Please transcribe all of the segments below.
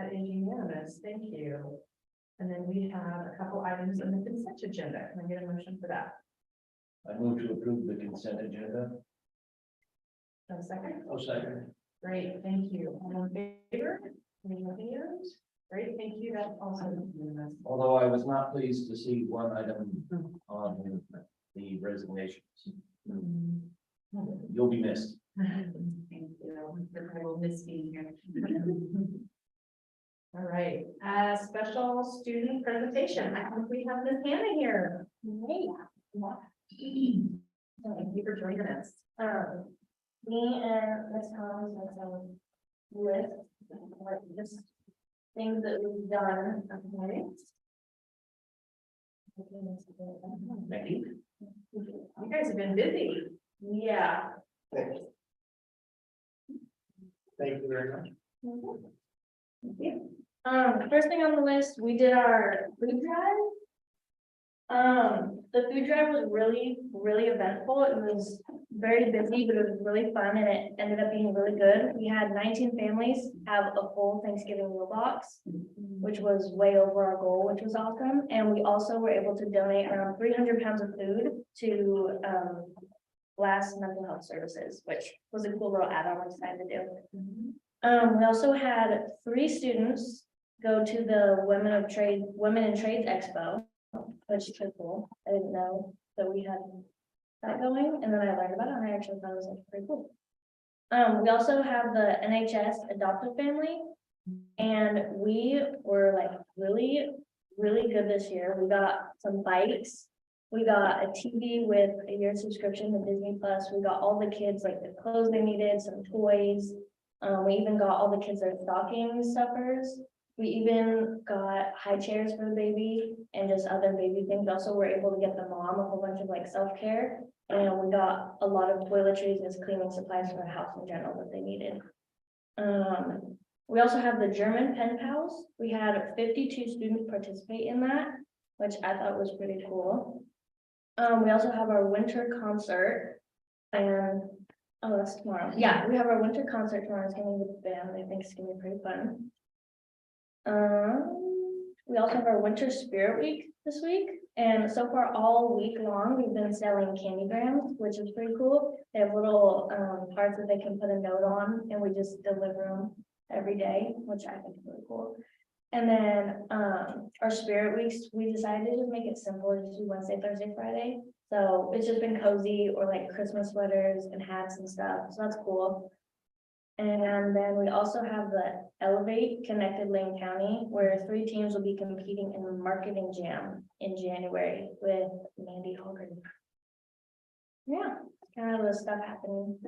That is unanimous, thank you. And then we have a couple items on the consent agenda. Can I get a motion for that? I move to approve the consent agenda. A second? Oh, second. Great, thank you. All in favor? Any opinions? Great, thank you. That's also unanimous. Although I was not pleased to see one item on the resignations. You'll be missed. Thank you. I will miss being here. All right, special student presentation. I think we have Miss Hannah here. Hey. Thank you for joining us. Me and Miss Collins have some list, like just things that we've done. Okay. Thank you. You guys have been busy. Yeah. Thank you very much. First thing on the list, we did our food drive. The food drive was really eventful. It was very busy, but it was really fun and it ended up being really good. We had 19 families have a full Thanksgiving meal box, which was way over our goal, which was awesome. And we also were able to donate around 300 pounds of food to Last Mental Health Services, which was a cool little add-on we decided to do. We also had 3 students go to the Women in Trades Expo, which is pretty cool. I didn't know that we had that going, and then I learned about it, and I actually thought it was like pretty cool. We also have the NHS adoptive family, and we were like really good this year. We got some bikes. We got a TV with a year subscription to Disney Plus. We got all the kids like the clothes they needed, some toys. We even got all the kids their stocking stuffers. We even got high chairs for the baby and just other baby things. We also were able to get the mom a whole bunch of like self-care. And we got a lot of toiletries and just cleaning supplies for the house in general that they needed. We also have the German pen pals. We had 52 students participate in that, which I thought was pretty cool. We also have our winter concert, and oh, that's tomorrow. Yeah, we have our winter concert tomorrow. It's gonna be with the band. I think it's gonna be pretty fun. We also have our winter spirit week this week, and so far all week long we've been selling candygrams, which is pretty cool. They have little parts that they can put a note on, and we just deliver them every day, which I think is really cool. And then our spirit weeks, we decided to make it simple, just do Wednesday, Thursday, Friday. So it's just been cozy, or like Christmas sweaters and hats and stuff. So that's cool. And then we also have the Elevate Connected Lane County, where 3 teams will be competing in the marketing jam in January with Mandy Hogan. Yeah, kind of the stuff happening.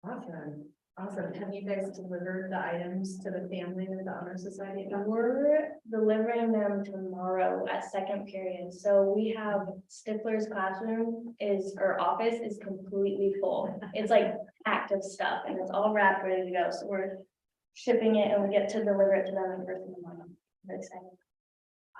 Awesome. Awesome. Have you guys delivered the items to the family of the Honor Society? We're delivering them tomorrow at second period. So we have Stifler's classroom or office is completely full. It's like packed of stuff and it's all wrapped, ready to go. So we're shipping it and we get to deliver it to them in person tomorrow. Very excited.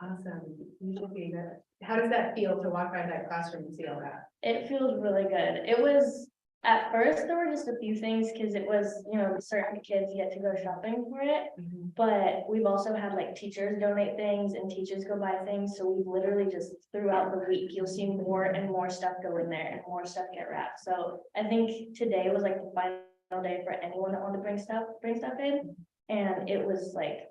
Awesome. You should be good. How does that feel to walk by that classroom and see all that? It feels really good. It was, at first, there were just a few things because it was, certain kids get to go shopping for it. But we've also had like teachers donate things and teachers go buy things. So we've literally just throughout the week, you'll see more and more stuff go in there and more stuff get wrapped. So I think today was like the final day for anyone that wanted to bring stuff in. And it was like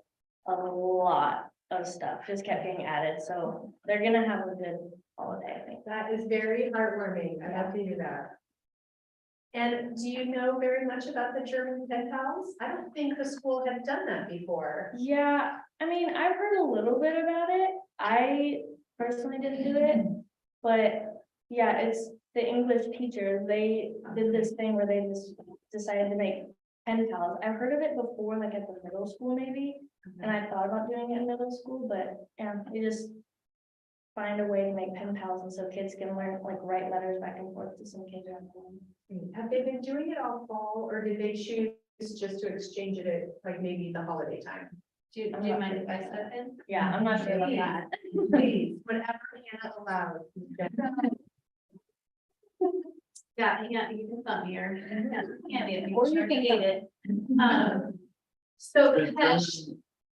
a lot of stuff just kept getting added. So they're going to have a good holiday, I think. That is very heartwarming. I have to do that. And do you know very much about the German pen pals? I don't think the school had done that before. Yeah, I mean, I've heard a little bit about it. I personally didn't do it, but yeah, it's the English teachers. They did this thing where they just decided to make pen pals. I've heard of it before, like at the middle school maybe, and I thought about doing it in middle school, but yeah, you just find a way to make pen pals and so kids can learn, like write letters back and forth to some kids around home. Have they been doing it all fall, or did they choose just to exchange it at like maybe the holiday time? Do you mind if I step in? Yeah, I'm not sure about that. Please, whatever Hannah allows. Yeah, you can thumb me or candy. Or you can eat it. So the catch,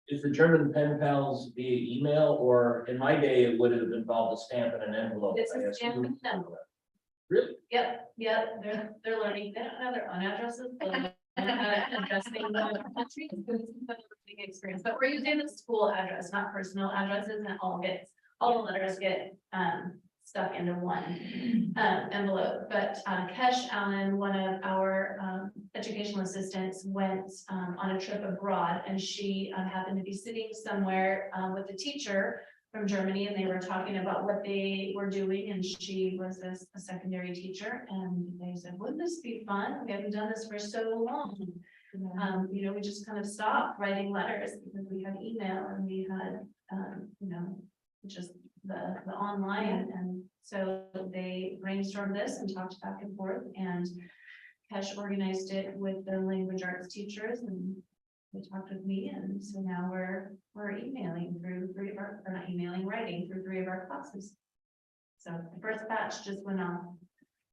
Is the German pen pals via email, or in my day, it would have involved a stamp and an envelope? It's I a guess. stamp and envelope. Really? Yep, they're learning, they don't know their own addresses, but they know how to address things in the country. It's a learning experience, but we're using the school address, not personal addresses, and all the letters get, stuck into one, envelope. But, Kesh Allen, one of our, educational assistants, went, on a trip abroad, and she happened to be sitting somewhere, with a teacher from Germany, and they were talking about what they were doing, and she was a secondary teacher, and they said, wouldn't this be fun? We haven't done this for so long. We just kind of stopped writing letters because we had email and we had, just the online, and so they brainstormed this and talked back and forth, and Kesh organized it with the language arts teachers, and they talked with me, and so now we're emailing through writing through 3 of our classes. So the first batch just went off.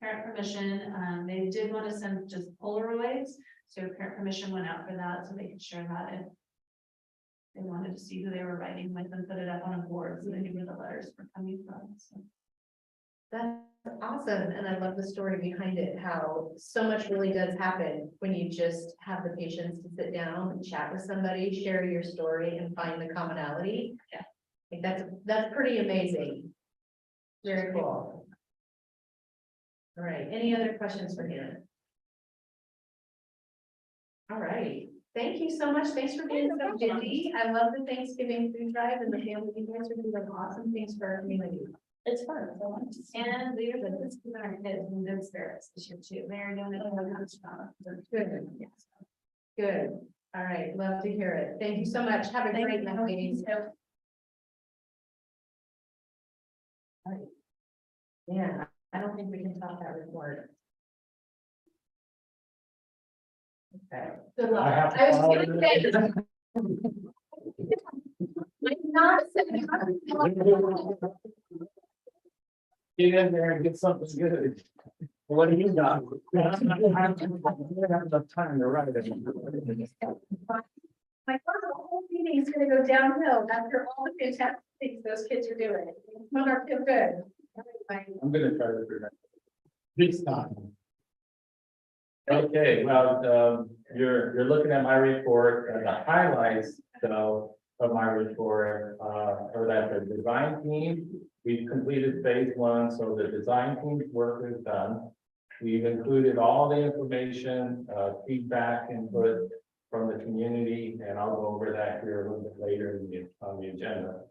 Parent permission, they did want to send just Polaroids, so parent permission went out for that, so they could share that if they wanted to see who they were writing with and put it up on a board, so they knew where the letters were coming from, so. That's awesome, and I love the story behind it, how so much really does happen when you just have the patience to sit down and chat with somebody, share your story and find the commonality. Yeah. Like that's pretty amazing. Very cool. All right, any other questions for Hannah? All right, thank you so much. Thanks for being so busy. I love the Thanksgiving food drive and the family. You guys are doing awesome things for our community. It's fun. And leaders of this, our kids in good spirits this year too. They're doing it. Good. Good. All right, love to hear it. Thank you so much. Have a great night, ladies. Yeah, I don't think we can top that report. Okay. Good luck. I have to I was follow gonna it. say. I'm not saying. Get in there and get something good. What do you got? I don't have enough time to write it. My whole meeting is gonna go downhill after all the fantastic things those kids are doing. Some are feel good. I'm gonna try to prevent. This time. Okay, well, you're looking at my report, and the highlights, though, of my report, are that the design team, we've completed phase 1, so the design team's work is done. We've included all the information, feedback, input from the community, and I'll go over that here a little bit later on the agenda.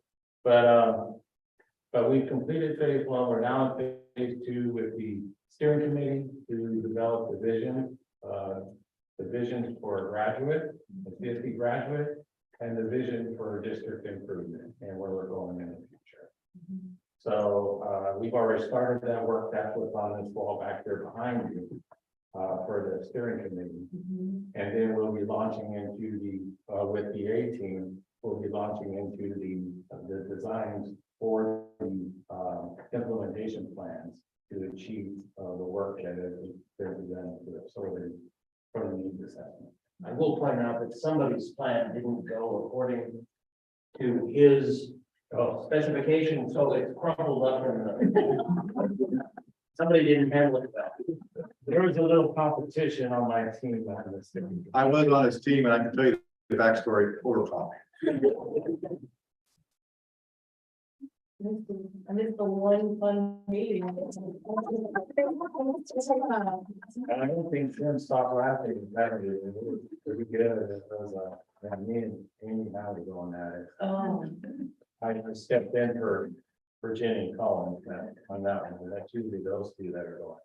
But we've completed phase 1. We're now in phase 2 with the steering committee to develop the vision, for a graduate, a CSD graduate, and the vision for district improvement and where we're going in the future. So we've already started that work. That's what's on this wall back there behind you for the steering committee. And then we'll be launching into the with the A team, we'll be launching into the designs for the implementation plans to achieve the work that is presented to us. So from the needs assessment. I will point out that somebody's plan didn't go according to his specification, so it's crumpled up and somebody didn't handle it well. There was a little competition on my team on this thing. I was on his team, and I can tell you the backstory protocol. I missed the one fun meeting. And I don't think Tim stopped laughing. That was pretty good. It was me and Amy Howard going at it. Oh. I stepped in for Jenny and Colin on that one, but that's usually those two that are going.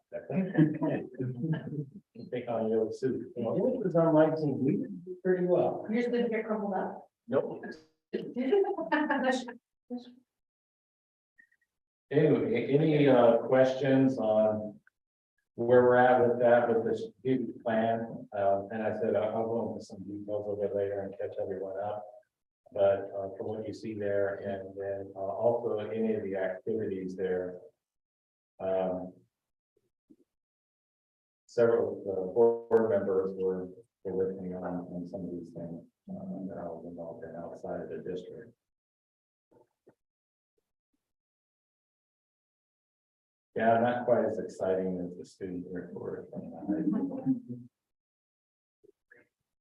Take on the old suit. It was on my team. We did pretty well. You're just gonna get crumpled up. Nope. Anyway, any questions on where we're at with that, with this big plan? And I said, I'll go into some details a little bit later and catch everyone up. But from what you see there, and then also any of the activities there. Several board members were working on some of these things. that I was involved in outside of the district. Yeah, not quite as exciting as the student report.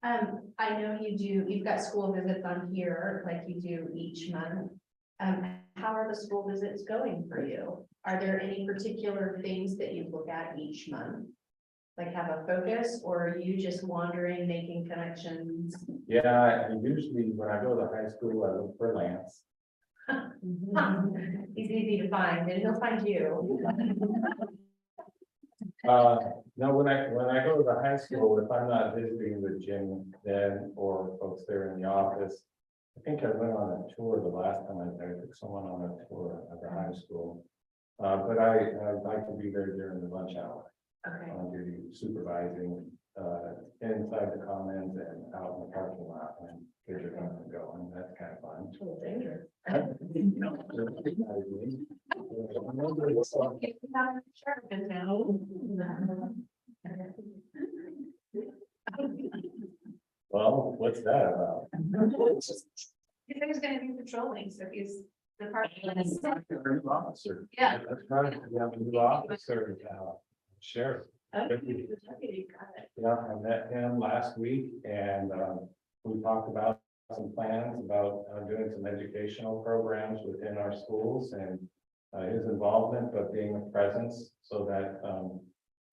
I know you've got school visits on here, like you do each month. How are the school visits going for you? Are there any particular things that you look at each month? Like have a focus, or are you just wandering, making connections? Yeah, and usually when I go to high school, I look for Lance. He's easy to find, and he'll find you. No, when I go to the high school, if I'm not visiting with Jim then, or folks there in the office. I think I went on a tour the last time I took someone on a tour of the high school. But I like to be there during the lunch hour. Okay. On duty supervising, inside the commons and out in the parking lot when kids are coming and going. That's kind of fun. A little dangerous. Well, what's that about? He said he's gonna be patrolling, so he's the part. New officer. Yeah. That's right. We have a new officer, sheriff. Okay, the deputy got it. Yeah, I met him last week and we talked about some plans about doing some educational programs within our schools and his involvement, but being a presence so that,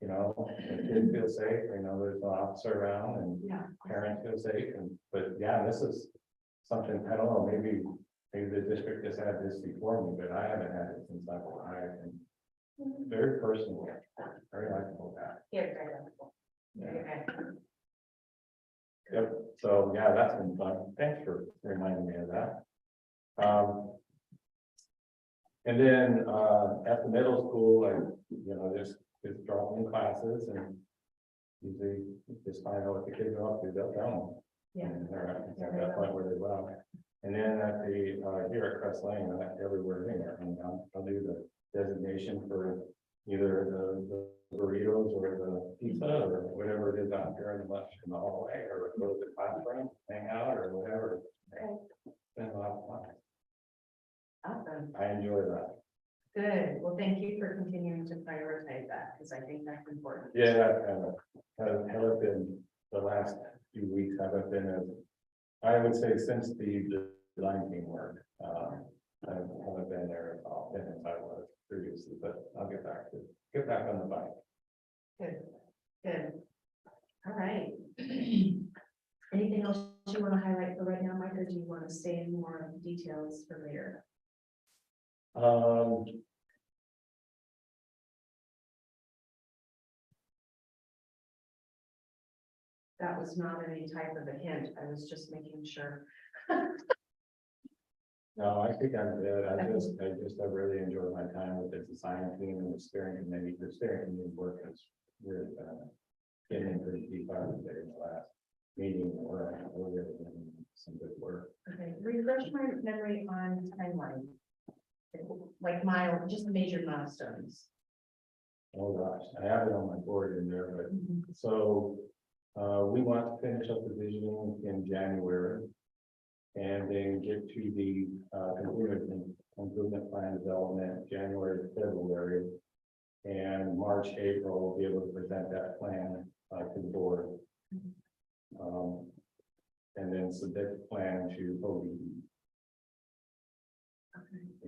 you know, the kids feel safe, you know, there's an officer around and Yeah. parents feel safe. And, but yeah, this is something, I don't know, maybe the district has had this before me, but I haven't had it since I've arrived. And very personal, very likable guy. Yeah, very wonderful. Yeah. Okay. Yep, so yeah, that's been fun. Thanks for reminding me of that. And then at the middle school, I, you know, just dropping classes and usually just find out what the kids are up to, they'll tell them. Yeah. And they're at that point where they will. And then at the, here at Creswell, everywhere in there, and I'll do the designation for either the burritos or the pizza or whatever it is out there in the lunch in the hallway, or go to the classroom, hang out or whatever. Okay. Been a lot of fun. Awesome. I enjoy that. Good. Well, thank you for continuing to prioritize that, because I think that's important. Yeah, haven't been the last few weeks, haven't been as, I would say since the design team work. I haven't been there as often as I was previously, but I'll get back on the bike. Good, good. All right. Anything else you want to highlight for right now, Mike, or do you want to say any more details for later? That was not any type of a hint. I was just making sure. No, I think I'm good. I really enjoyed my time with the design team and the steering committee. The steering committee work has really getting in pretty deep out of there in the last meeting. We're really doing some good work. Okay, refresh my memory on timeline. Like just major milestones. Oh gosh, I have it on my board in there, but so we want to finish up the visioning in January. And then get to the continuous improvement plan development January to February. And March, April, we'll be able to present that plan to the board. And then submit the plan to ODE.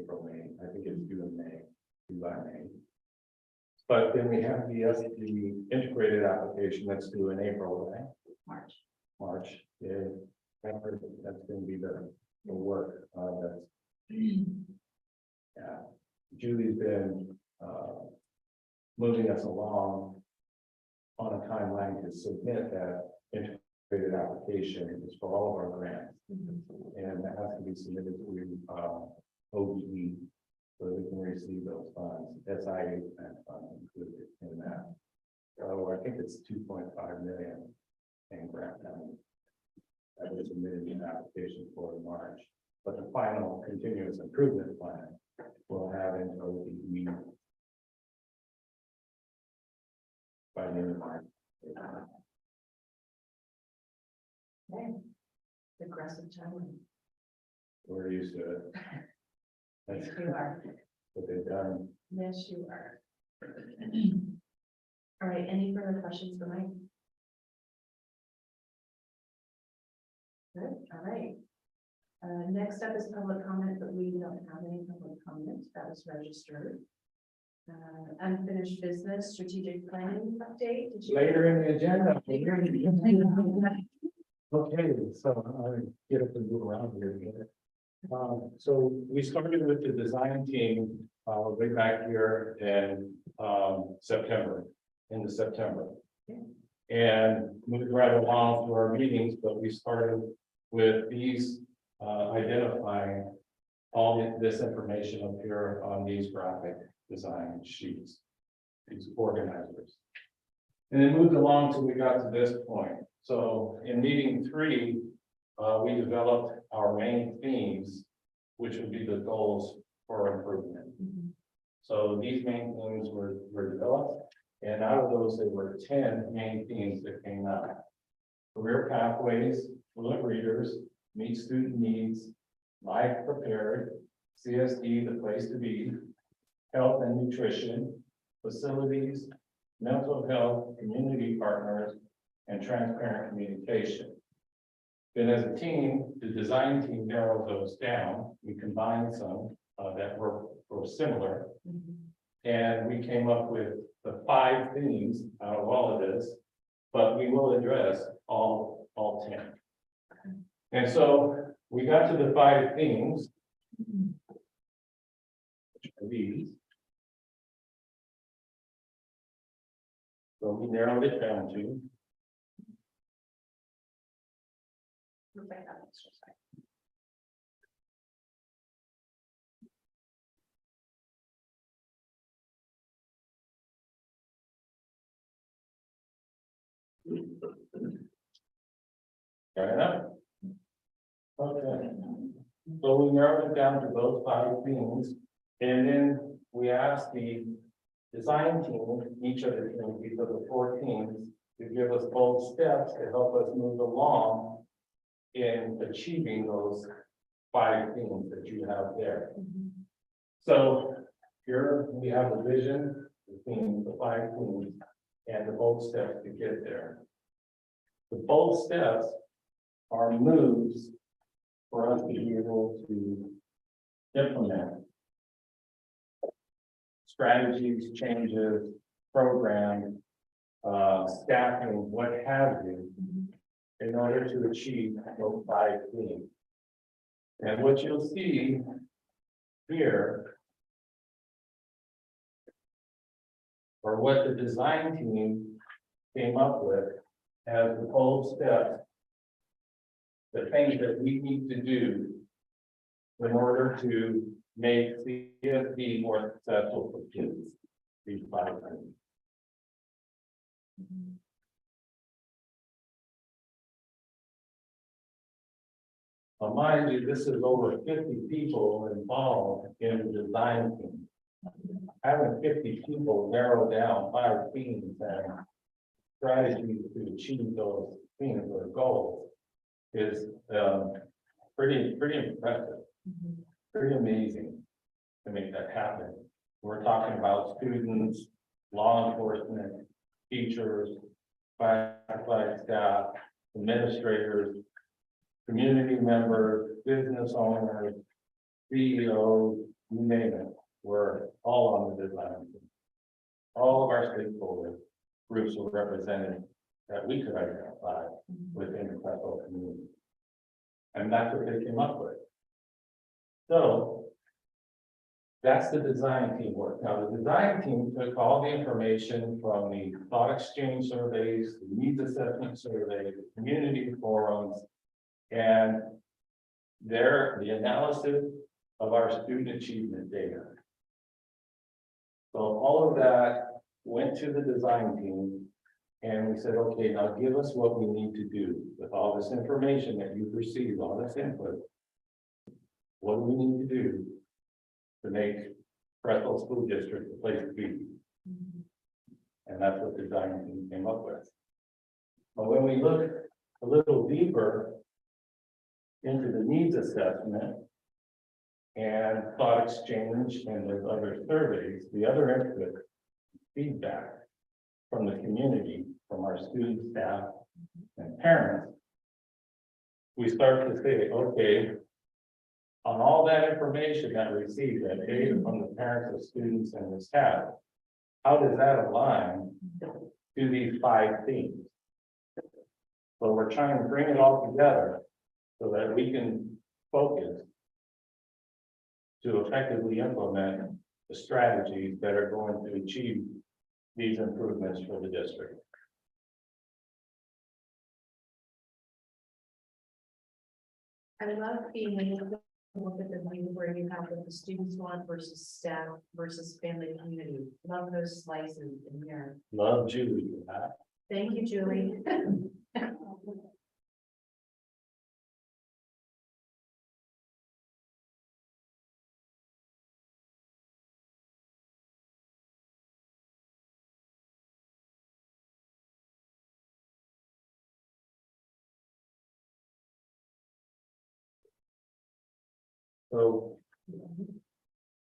April, May, I think it's due in May, due by May. But then we have the integrated application that's due in April, right? March, yeah. That's going to be the work that's yeah. Julie's been moving us along on a timeline to submit that integrated application. It's for all of our grants, and that has to be submitted to ODE so we can receive those funds. SIA funds included in that. So I think it's 2.5 million in grant money. That was submitted in application for March, but the final continuous improvement plan will have into ODE by the end of March. Okay. Aggressive time. We're used to it. That's You are. what they've done. Yes, you are. All right, any further questions for Mike? Good, all right. Next up is public comment, but we don't have any public comment that was registered. Unfinished business, strategic planning update. Did you? Later in the agenda. Okay, so I get up and move around here again. So we started with the design team, way back here in, September, into September. And moved right along through our meetings, but we started with these, identifying all this information up here on these graphic design sheets, these organizers. And then moved along till we got to this point. So in meeting 3, we developed our main themes, which would be the goals for improvement. So these main themes were developed, and out of those, there were 10 main themes that came out. Career pathways, fluent readers, meet student needs, life prepared, CSD, the place to be, health and nutrition, facilities, mental health, community partners, and transparent communication. Then as a team, the design team narrowed those down. We combined some that were similar. And we came up with the 5 themes out of all of this, but we will address all 10. And so we got to the 5 themes, which are these. So we narrowed it down to. Fair enough. Okay. So we narrowed it down to those 5 themes, and then we asked the design team, each of the teams, each of the 4 teams, to give us bold steps to help us move along in achieving those 5 themes that you have there. So here we have the vision, the theme, the 5 themes, and the bold steps to get there. The bold steps are moves for us to be able to implement strategies, changes, programs, staffing, what have you, in order to achieve those 5 themes. And what you'll see here, or what the design team came up with as the bold steps, the things that we need to do in order to make CSD more successful for kids. These 5 things. Now, mind you, this is over 50 people involved in the design team. Having 50 people narrow down 5 themes and strategies to achieve those themes or goals is pretty impressive, pretty amazing to make that happen. We're talking about students, law enforcement, teachers, classified staff, administrators, community members, business owners, CEOs, you name it. We're all on the design team. All of our stakeholder groups were represented that we could identify within the Creswell community. And that's what they came up with. So that's the design team work. Now, the design team took all the information from the thought exchange surveys, the needs assessment survey, the community forums, and the analysis of our student achievement data. So all of that went to the design team, and we said, okay, now give us what we need to do with all this information that you've received, all this input. What do we need to do to make Creswell School District the place to be? And that's what the design team came up with. But when we look a little deeper into the needs assessment and thought exchange and those other surveys, the other input, feedback from the community, from our student, staff, and parents, we start to say, okay, on all that information that we receive, that data from the parents, the students, and the staff, how does that align to these 5 themes? So we're trying to bring it all together so that we can focus to effectively implement the strategies that are going to achieve these improvements for the district. I love being able to look at the view where you have what the students want versus staff versus family and community. Love those slices in here. Love Julie for that. Thank you, Julie. So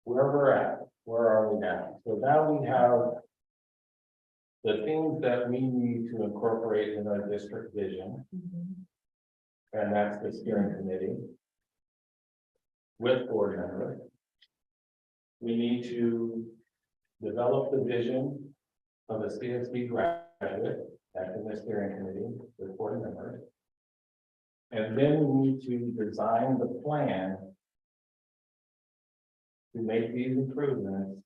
where we're at, where are we now? So now we have the things that we need to incorporate in our district vision, and that's the steering committee with board members. We need to develop the vision of a CSB graduate, that's in the steering committee with board members. And then we need to design the plan to make these improvements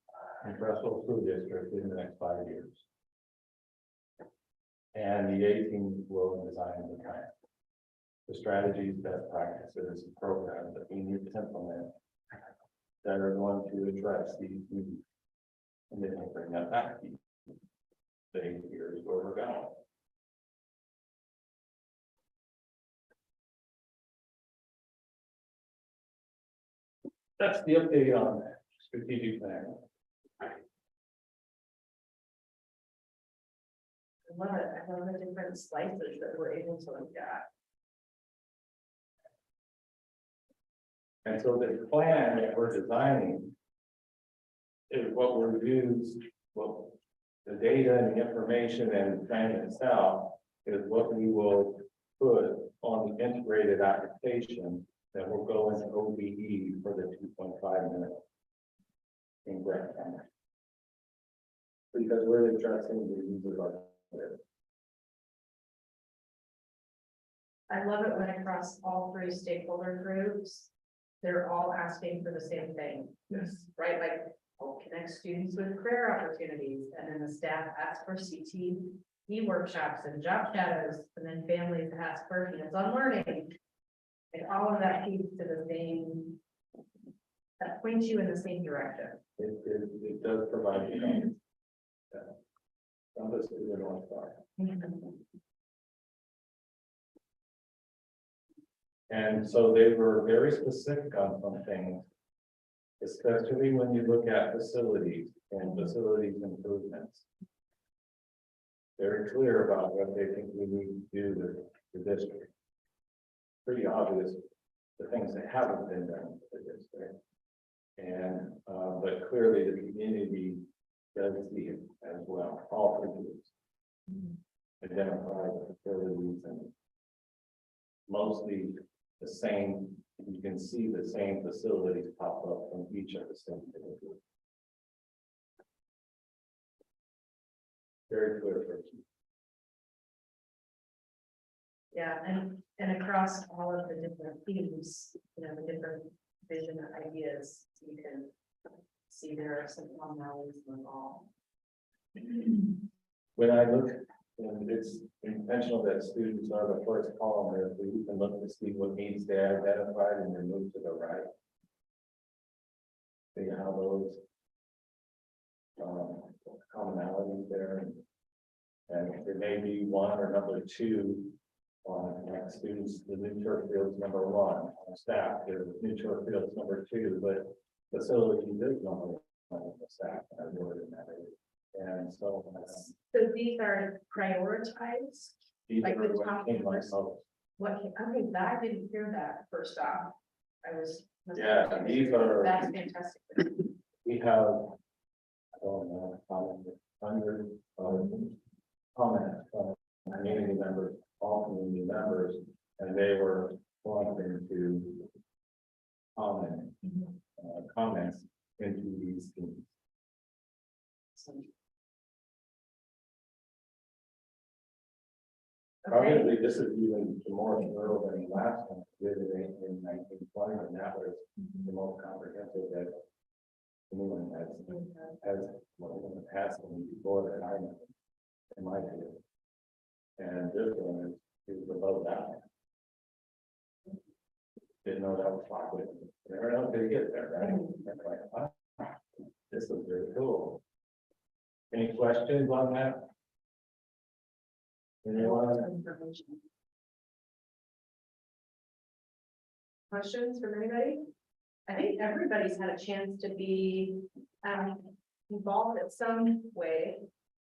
in Creswell School District in the next 5 years. And the 18 will design the plan, the strategies, best practices, programs that we need to implement that are going to address these needs. And then we'll bring that back to you. Say, here's where we're going. That's the update on strategic plan. I love it. I love the different slices that we're able to look at. And so the plan that we're designing is what we'll use, well, the data and the information and the plan itself is what we will put on the integrated application that will go into OBE for the 2.5 minute in grant funding. Because we're addressing the needs of our kids. I love it when across all 3 stakeholder groups, they're all asking for the same thing. Yes. Right, like, we'll connect students with career opportunities, and then the staff asks for CTE workshops and job shadows, and then families ask for hands-on learning. And all of that feeds to the same, that points you in the same direction. It does provide you. Some of us do it on fire. And so they were very specific on some things, especially when you look at facilities and facilities improvements. Very clear about what they think we need to do with the district. Pretty obvious, the things that haven't been done with the district. And, but clearly the community does see it as well, all 3 groups. Identify the facilities and mostly the same, you can see the same facilities pop up from each of the same groups. Very clear person. Yeah, and across all of the different themes, you know, the different vision ideas, you can see there are some commonalities in all. When I look, and it's intentional that students are the first column, if we can look to see what needs they identified and then move to the right. See how those commonalities there, and there may be 1 or number 2 on like students, the new turf fields number 1 on staff, there's new turf fields number 2, but facilities is number 1 on the staff, and I word in that area. And so So these are prioritized, these like are the what top came numbers. myself. What, okay, that I didn't hear that first off. I was. Yeah, these are, That's fantastic. we have, I don't know, hundreds of comments from community members, all community members, and they were wanting to comments into these things. Probably this is even more thorough than the last one, we did it in 1920, and that was the most comprehensive that anyone has well, in the past and before that I know, in my view. And this one is above that. Didn't know that was possible. Never know until you get there, right? That's like, wow, this is very cool. Any questions on that? Anyone? Questions from anybody? I think everybody's had a chance to be involved in some way.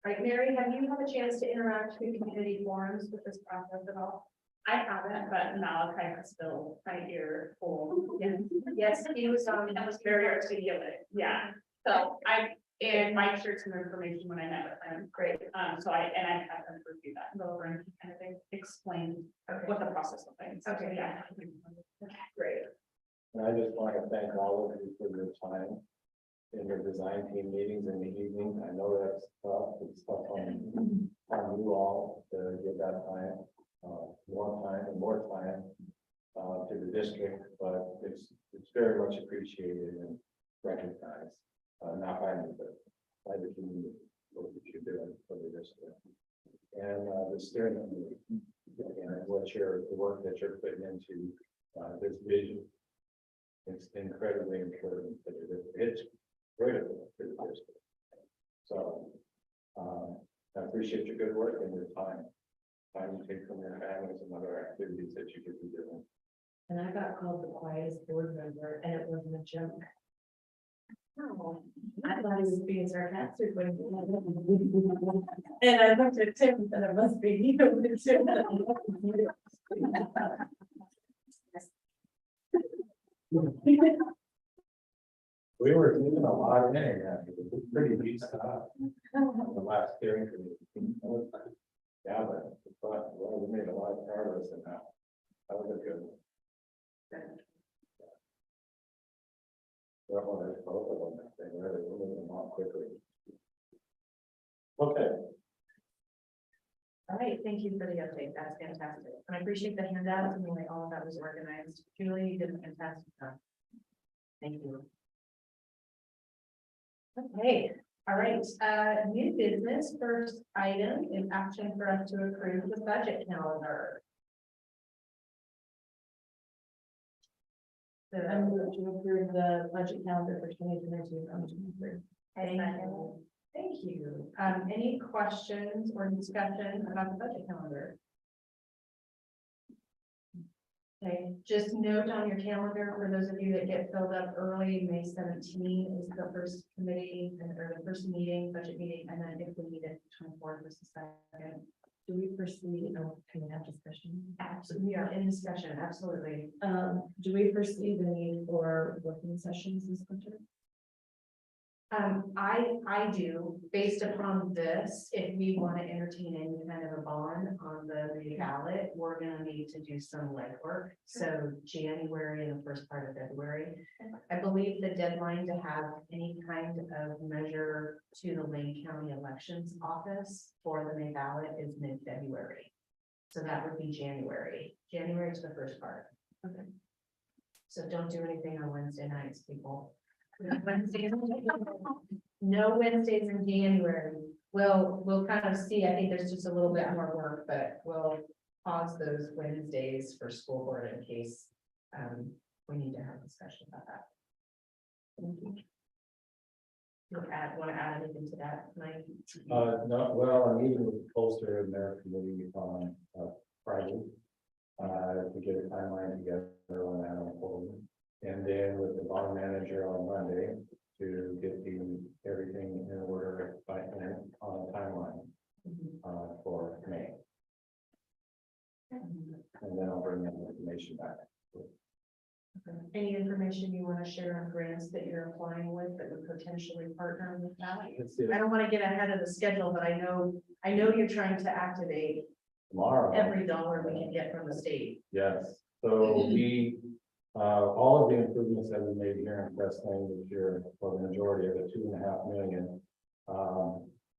Right, Mary, have you had a chance to interact with community forums with this process at all? I haven't, but Malachi has still my ear full. Yes, he was That was very articulate, yeah. So and I shared some information when I met with him. great. So I had them review that, and go over and kind of explain what the process looked like. So, Okay. yeah. Great. And I just want to thank all of you for your time in your design team meetings in the evening. I know that's tough, it's tough on you all to give that time, more time to the district, but it's very much appreciated and recognized, not by me, but by the community, what you're doing for the district. And the steering committee, and the work that you're putting into this vision. It's incredibly important, but it's critical to the district. So, I appreciate your good work and your time you take from your families and other activities that you could be doing. And I got called the quietest board member, and it wasn't a joke. Oh, I thought he was being sarcastic when. And I looked at Tim, and it must be you. We were doing a lot in it, it was pretty deep stuff. The last steering committee. Yeah, but well, we made a lot of progress in that. That was a good one. That one is both of them, they really moved them on quickly. Okay, all right, thank you for the update. That's fantastic. And I appreciate the handouts and the way all of that was organized. Julie, you did a fantastic job. Thank you. Okay, all right, new business, first item is action for us to approve the budget calendar. So I'm going to approve the budget calendar for 2022. Thank you. Any questions or discussion about the budget calendar? Okay, just note on your calendar for those of you that get filled up early, May 17 is the first committee or the first meeting, budget meeting, and then if we need it, 24th is the second. Do we foresee, can we have discussion? Absolutely, we are in discussion, absolutely. Do we foresee the need for working sessions this winter? I do, based upon this, if we want to entertain any kind of a bond on the ballot, we're gonna need to do some legwork. So January and the first part of February. I believe the deadline to have any kind of measure to the Lane County Elections Office for the May ballot is mid-February. So that would be January. January is the first part. Okay. So don't do anything on Wednesday nights, people. No Wednesdays in January. We'll kind of see. I think there's just a little bit more work, but we'll pause those Wednesdays for school board in case we need to have a discussion about that. Want to add anything to that, Mike? no, well, I'm meeting with the pollster and their committee on Friday. To get a timeline together on that on hold. And then with the bond manager on Monday to get everything in order by on a timeline for May. and then I'll bring that information back. Any information you want to share on grants that you're applying with that would potentially partner with that? Let's see, I don't want to get ahead of the schedule, but I know you're trying to activate tomorrow. every dollar we can get from the state. Yes, so we, all of the improvements that we made here in Creswell this year, for the majority of the 2.5 million,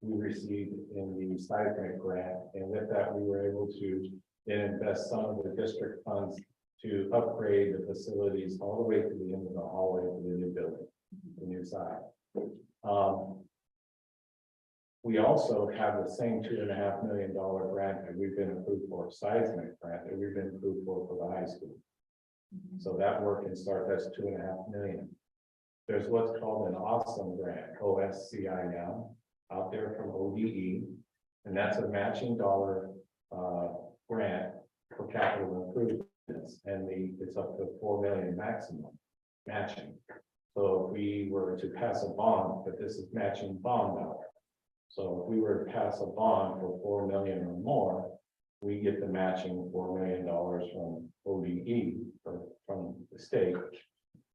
we received in the stipend grant, and with that, we were able to then invest some of the district funds to upgrade the facilities all the way to the end of the hallway to the new building, the new side. We also have the same $2.5 million grant that we've been approved for, seismic grant that we've been approved for the high school. So that work can start, that's $2.5 million. There's what's called an awesome grant, OSCIM, out there from ODE, and that's a matching dollar grant for capital improvements, and it's up to 4 million maximum matching. So if we were to pass a bond, but this is matching bond dollar. So if we were to pass a bond for 4 million or more, we get the matching $4 million from ODE from the state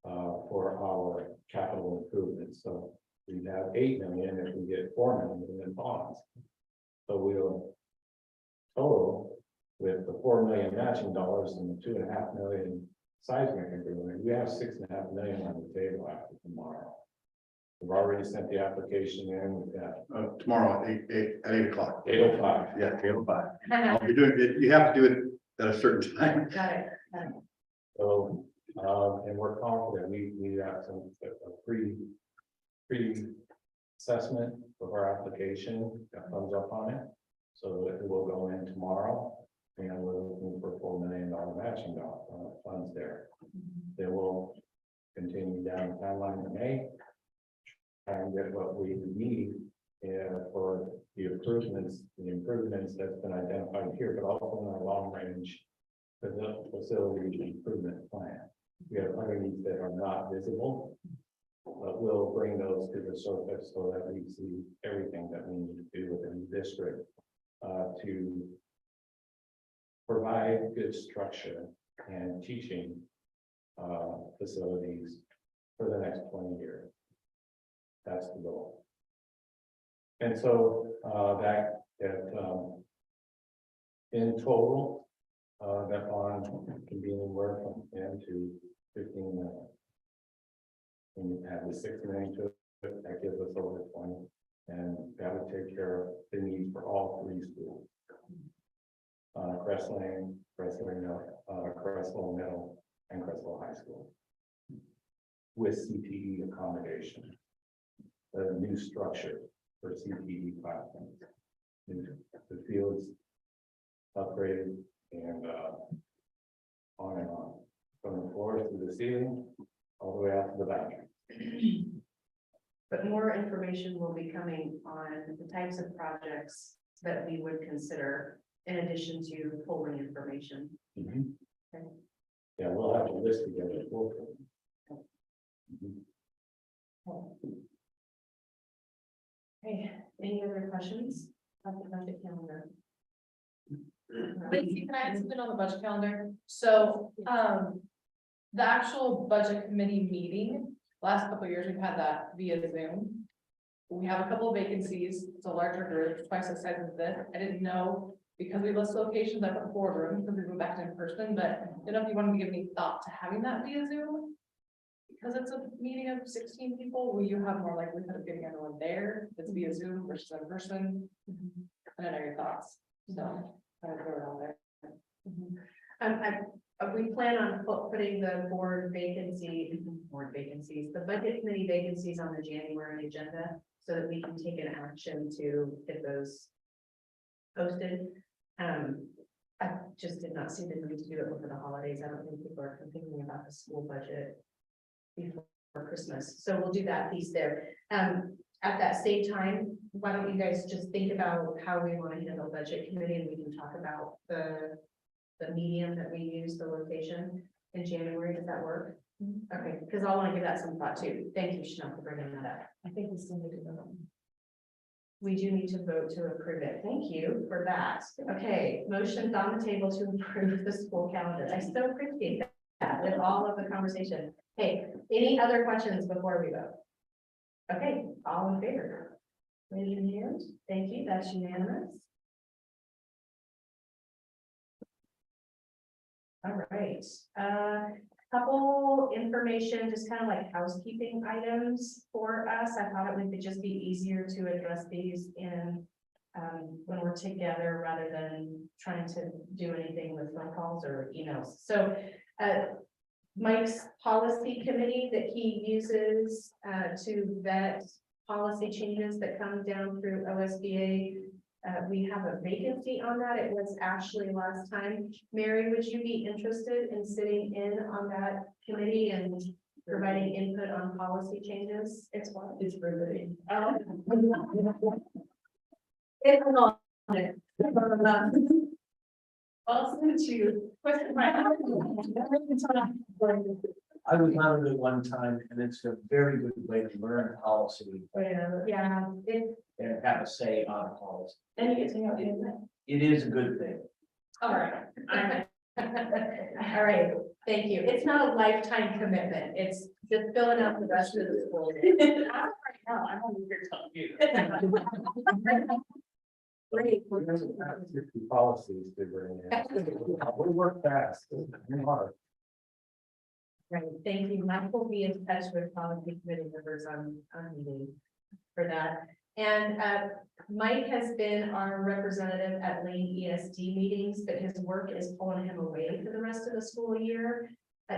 for our capital improvements. So we have 8 million if we get 4 million in bonds. So we'll total with the 4 million matching dollars and the 2.5 million seismic agreement, we have 6.5 million on the table after tomorrow. We've already sent the application in. We've got Tomorrow at 8 o'clock. 8:05. Yeah, 8:05. You're doing it, you have to do it at a certain time. Got it. So, and we're confident, we got some, a pre-assessment of our application, got thumbs up on it. So it will go in tomorrow, and we're looking for $4 million matching funds there. They will continue down the timeline in May and get what we need for the improvements that's been identified here, but also in our long range facility improvement plan. We have other needs that are not visible, but we'll bring those to the surface so that we see everything that we need to do within the district to provide good structure and teaching facilities for the next 20 years. That's the goal. And so in total, that bond can be anywhere from 10 to 15 million. And you add the 6 million to it, that gives us over 20. And that would take care of the needs for all 3 schools. Creswell Middle, and Creswell High School. With CTE accommodation. The new structure for CTE platforms. The fields upgraded and on and on. From the floors to the ceiling, all the way out to the bathroom. But more information will be coming on the types of projects that we would consider in addition to polling information. Okay. Yeah, we'll have a list together. Okay, any other questions about the budget calendar? Lacey, can I add something on the budget calendar? So, the actual budget committee meeting, last couple of years, we've had that via Zoom. We have a couple of vacancies, it's a larger group, twice the size of this. I didn't know, because we list locations, I put 4 rooms, because we go back to in person, but I don't know if you wanted to give any thought to having that via Zoom. Because it's a meeting of 16 people, will you have more likelihood of getting everyone there? If it's via Zoom versus in person? I don't know your thoughts, so I would throw it out there. We plan on putting the board vacancies, the budget committee vacancies on the January agenda so that we can take an action to get those posted. I just did not see the need to do it over the holidays. I don't think people are thinking about the school budget before Christmas. So we'll do that piece there. At that same time, why don't you guys just think about how we want to handle budget committee, and we can talk about the medium that we use, the location in January. Does that work? Okay, because I want to give that some thought too. Thank you, Chanel, for bringing that up. I think we still need to know. we do need to vote to approve it. Thank you for that. Okay, motion's on the table to approve the school calendar. I so appreciate that with all of the conversation. Hey, any other questions before we vote? Okay, all in favor? Raise your hand. Thank you. That's unanimous. All right, couple information, just kind of like housekeeping items for us. I thought it would just be easier to address these in when we're together rather than trying to do anything with phone calls or emails. So Mike's policy committee that he uses to vet policy changes that come down through OSBA. We have a vacancy on that. It was Ashley last time. Mary, would you be interested in sitting in on that committee and providing input on policy changes? It's what? It's riveting. It's not. I'll send you. I was on it one time, and it's a very good way to learn policy Yeah, and have a say on policy. and you get to know it. It is a good thing. All right. All right, thank you. It's not a lifetime commitment. It's just filling out the rest of the school. No, I'm only here telling you. Great. Policies to bring in. We work fast. and hard. Right, thank you. Mike will be in touch with policy committee members on meeting for that. And Mike has been our representative at Lane ESD meetings, but his work is pulling him away for the rest of the school year.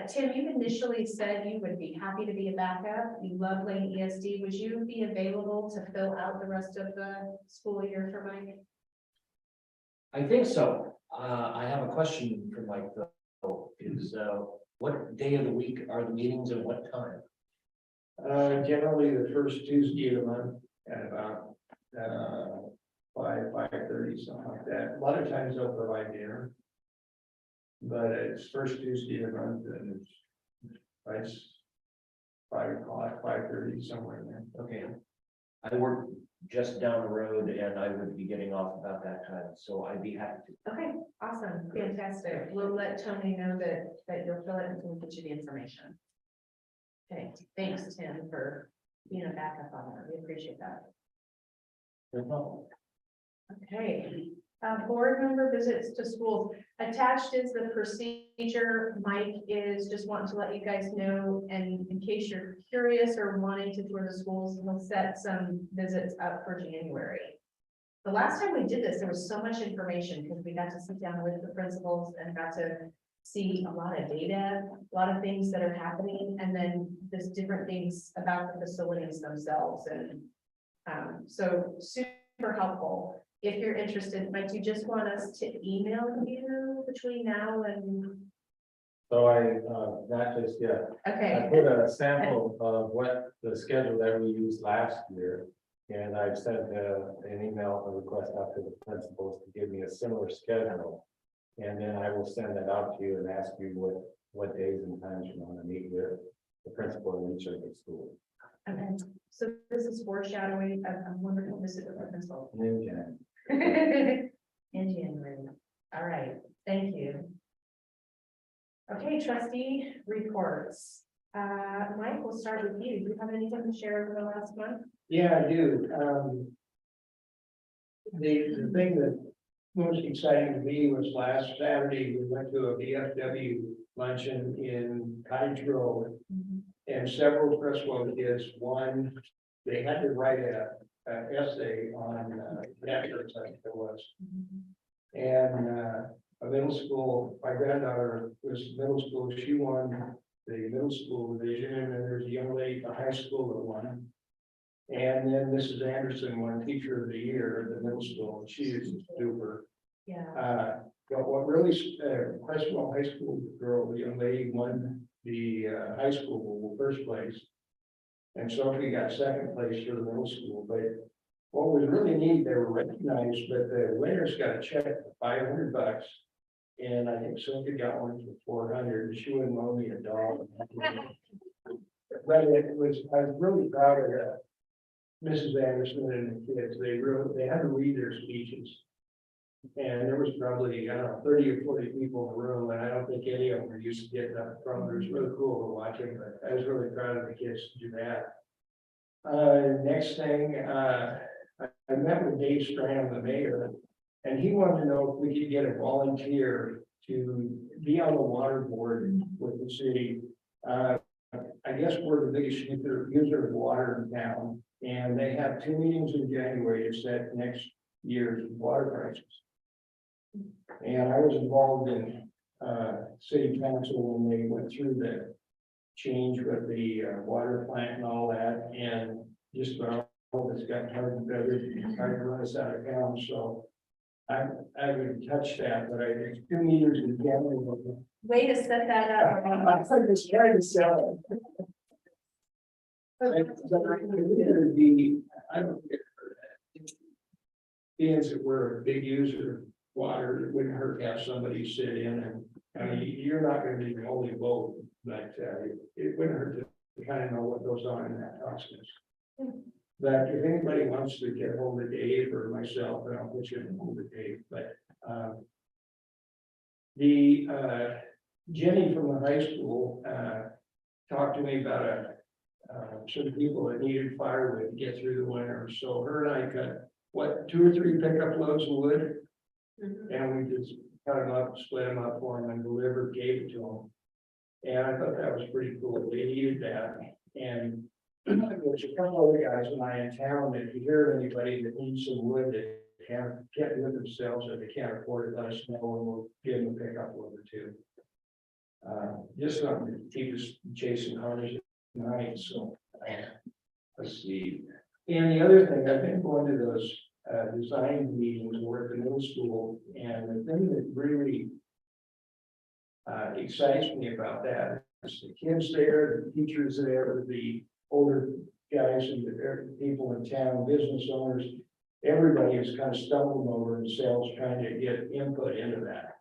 Tim, you initially said you would be happy to be a backup. You love Lane ESD. Would you be available to fill out the rest of the school year for Mike? I think so. I have a question for Mike, though, is, what day of the week are the meetings and what time? Generally the first Tuesday of the month at about 5:30, something like that. A lot of times they'll provide dinner. But it's first Tuesday of the month and it's 5 o'clock, 5:30, somewhere in there. Okay. I work just down the road and I would be getting off about that time, so I'd be happy to. Okay, awesome, fantastic. We'll let Tony know that you'll fill it and we'll get you the information. Okay, thanks, Tim, for being a backup on that. We appreciate that. No problem. Okay, board member visits to schools. Attached is the procedure. Mike is just wanting to let you guys know, and in case you're curious or wanting to tour the schools, we'll set some visits up for January. The last time we did this, there was so much information because we got to sit down with the principals and got to see a lot of data, a lot of things that are happening, and then just different things about the facilities themselves. And so super helpful. If you're interested, Mike, do you just want us to email you between now and? So not just yet. I Okay, put a sample of what the schedule that we used last year. And I've sent an email, a request out to the principals to give me a similar schedule. And then I will send that out to you and ask you what days and times you want to meet with the principal in each of the schools. okay. So this is foreshadowing a wonderful visit with the principal. In January. In January. All right, thank you. Okay, trustee reports. Mike, we'll start with you. Do you have anything to share over the last month? Yeah, I do. The thing that most exciting to me was last Saturday, we went to a VFW luncheon in Cottage Grove. And several Creswell kids won. They had to write an essay on ethics, I think it was. And a middle school, my granddaughter was middle school, she won the middle school division, and then there's a young lady at the high school that won. And then Mrs. Anderson won Teacher of the Year at the middle school, and she is super. Yeah. But what really, Creswell High School girl, the young lady won the high school first place. And Sophie got second place for the middle school, but what was really neat, they were recognized, but the winners got a check for $500. And I think Sophie got one for 400. She wouldn't loan me a dollar. But I was really proud of that. Mrs. Anderson and the kids, they had to read their speeches. And there was probably, I don't know, 30 or 40 people in the room, and I don't think any of them were used to getting up front. It was really cool to watch it, but I was really proud of the kids to do that. Next thing, I met with Dave Strand, the mayor, and he wanted to know if we could get a volunteer to be on the water board with the city. I guess we're the biggest user of water in town, and they have 2 meetings in January to set next year's water prices. And I was involved in city council when they went through the change with the water plant and all that, and just about all of it's got hard and better, hard to run us out of town, so I would touch that, but there's 2 meters in January. Way to set that up. I'm just trying to sell it. But I don't get it. Being that we're a big user of water, it wouldn't hurt to have somebody sit in, and I mean, you're not gonna be the only vote, but it wouldn't hurt to kind of know what goes on in that process. But if anybody wants to get hold of Dave or myself, and I'll put you in hold of Dave, but Jenny from the high school talked to me about some people that needed firewood to get through the winter. So her and I cut 2 or 3 pickup loads of wood, and we just cut them up, split them up for them, and gave it to them. And I thought that was pretty cool. They needed that, and there's a couple other guys and I in town that if you hear of anybody that needs some wood that can't do it themselves or they can't afford it, let us know and we'll give them a pickup load or 2. Just something to keep us chasing cars at night, so let's see. And the other thing, I've been going to those design meetings over at the middle school, and the thing that really excites me about that is the kids there, the teachers there, the older guys and the people in town, business owners, everybody is kind of stumbling over themselves trying to get input into that.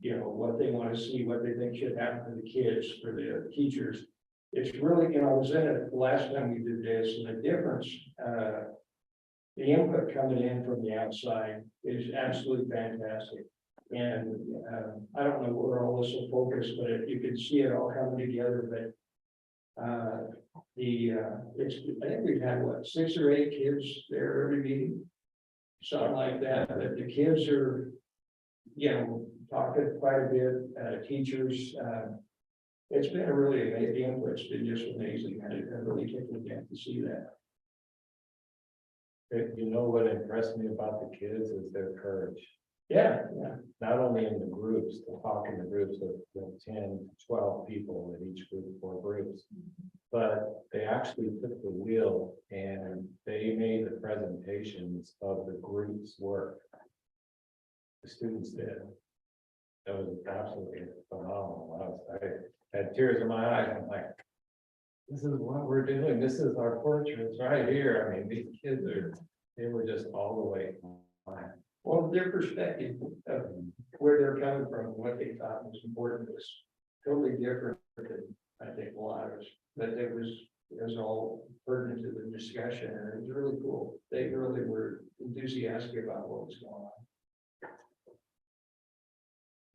You know, what they want to see, what they think should happen for the kids, for the teachers. It's really, I was in it the last time we did this, and the difference, the input coming in from the outside is absolutely fantastic. And I don't know where all this will focus, but you can see it all coming together. But I think we've had 6 or 8 kids there every meeting, something like that. But the kids are, talking quite a bit. Teachers, it's been a really amazing. The input's been just amazing. I really take the to see that. You know what impressed me about the kids is their courage. Yeah. Not only in the groups, to talk in the groups of 10, 12 people in each group or groups, but they actually took the wheel and they made the presentations of the group's work. The students did. That was absolutely phenomenal. I had tears in my eyes. I'm like, this is what we're doing. This is our portraits right here. I mean, these kids they were just all the way fine. Well, their perspective of where they're coming from, what they thought was important was totally different than I think a lot of us. But it was all pertinent to the discussion, and it was really cool. They really were enthusiastic about what was going on.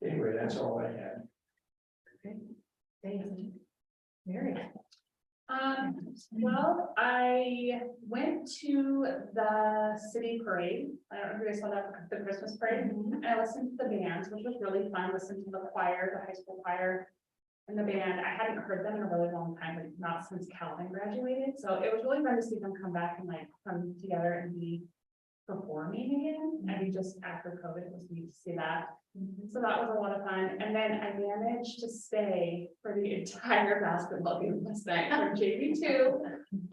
Anyway, that's all I had. Okay, thanks. Mary. Well, I went to the city parade. I don't know if you guys saw that, the Christmas parade. And I listened to the bands, which was really fun. Listened to the choir, the high school choir, and the band. I hadn't heard them in a really long time, like not since Calvin graduated. So it was really fun to see them come back and like come together and be performing again. I mean, just after COVID, it was neat to see that. So that was a lot of fun. And then I managed to stay for the entire basketball game last night from JV2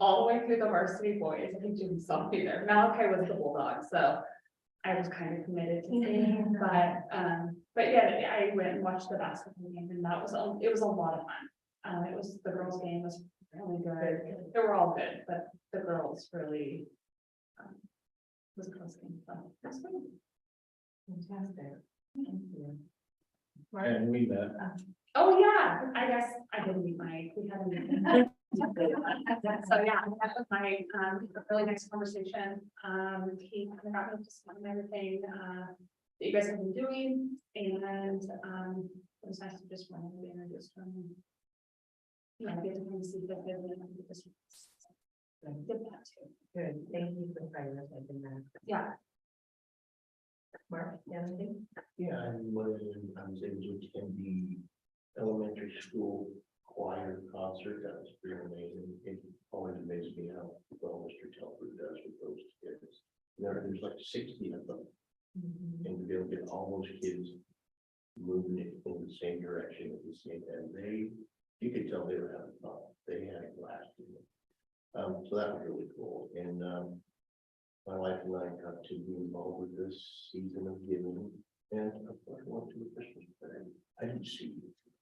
all the way through the varsity boys. I think Jim saw me there. Malachi was the Bulldog, so I was kind of committed to staying. But yeah, I went and watched the basketball game, and it was a lot of fun. It was the girls' game was really good. They were all good, but the girls really was a close game. So that's fun. Fantastic. And we met. Oh, yeah, I guess I didn't meet Mike. We had a meeting. So yeah, that was my, really nice conversation. He kind of got me up to speed on everything, that you guys have been doing, and, it was nice to just run over there and just, yeah, get to kind of see that, and just. Did that too. Good, thank you for prioritizing that. Yeah. Mark, you have anything? Yeah, I was able to attend the elementary school choir concert. That was pretty amazing. It always amazes me how well Mr. Telford does with those kids. There's like 60 of them, and to be able to get all those kids moving in the same direction at the same time, you could tell they were having fun. They had a blast. So that was really cool. And my wife and I got to be involved with this season of giving. And of course, went to a Christmas party. I didn't see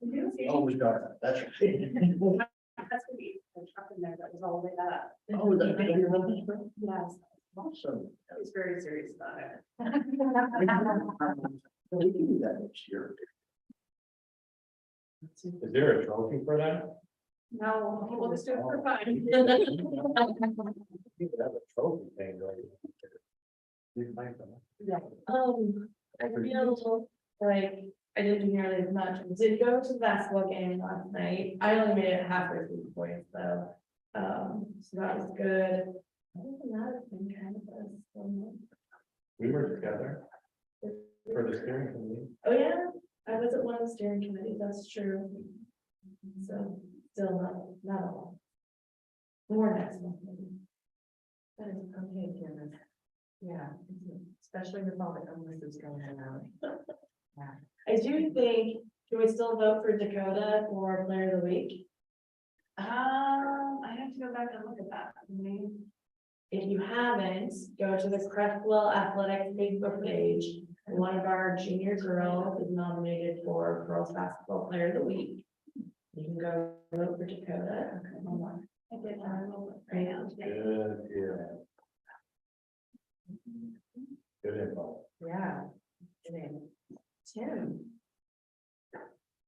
you. Oh, it was dark. That's right. That's gonna be the truck in there that was all lit up. Oh, that did you remember this? Yes, Awesome. I was very serious about it. We can do that next year. Is there a trophy for that? No, we'll just do it for fun. You could have a trophy thing going. You can make them. I feel like I didn't do nearly as much. I did go to the basketball game last night. I only made it halfway through the points though. So that was good. Other than that, it's been kind of a slow month. We were together for the steering committee. Oh, yeah, I was at one of the steering committees, that's true. So still not all. More next month, maybe. That is okay, Janice. Yeah, especially with all the illnesses going around. I do think, can we still vote for Dakota for player of the week? I have to go back and look at that. If you haven't, go to the Creswell Athletics Facebook page. And one of our junior girls is nominated for girls basketball player of the week. You can go vote for Dakota. I did, Right now. Good, yeah. Good info. Yeah. Good. Tim.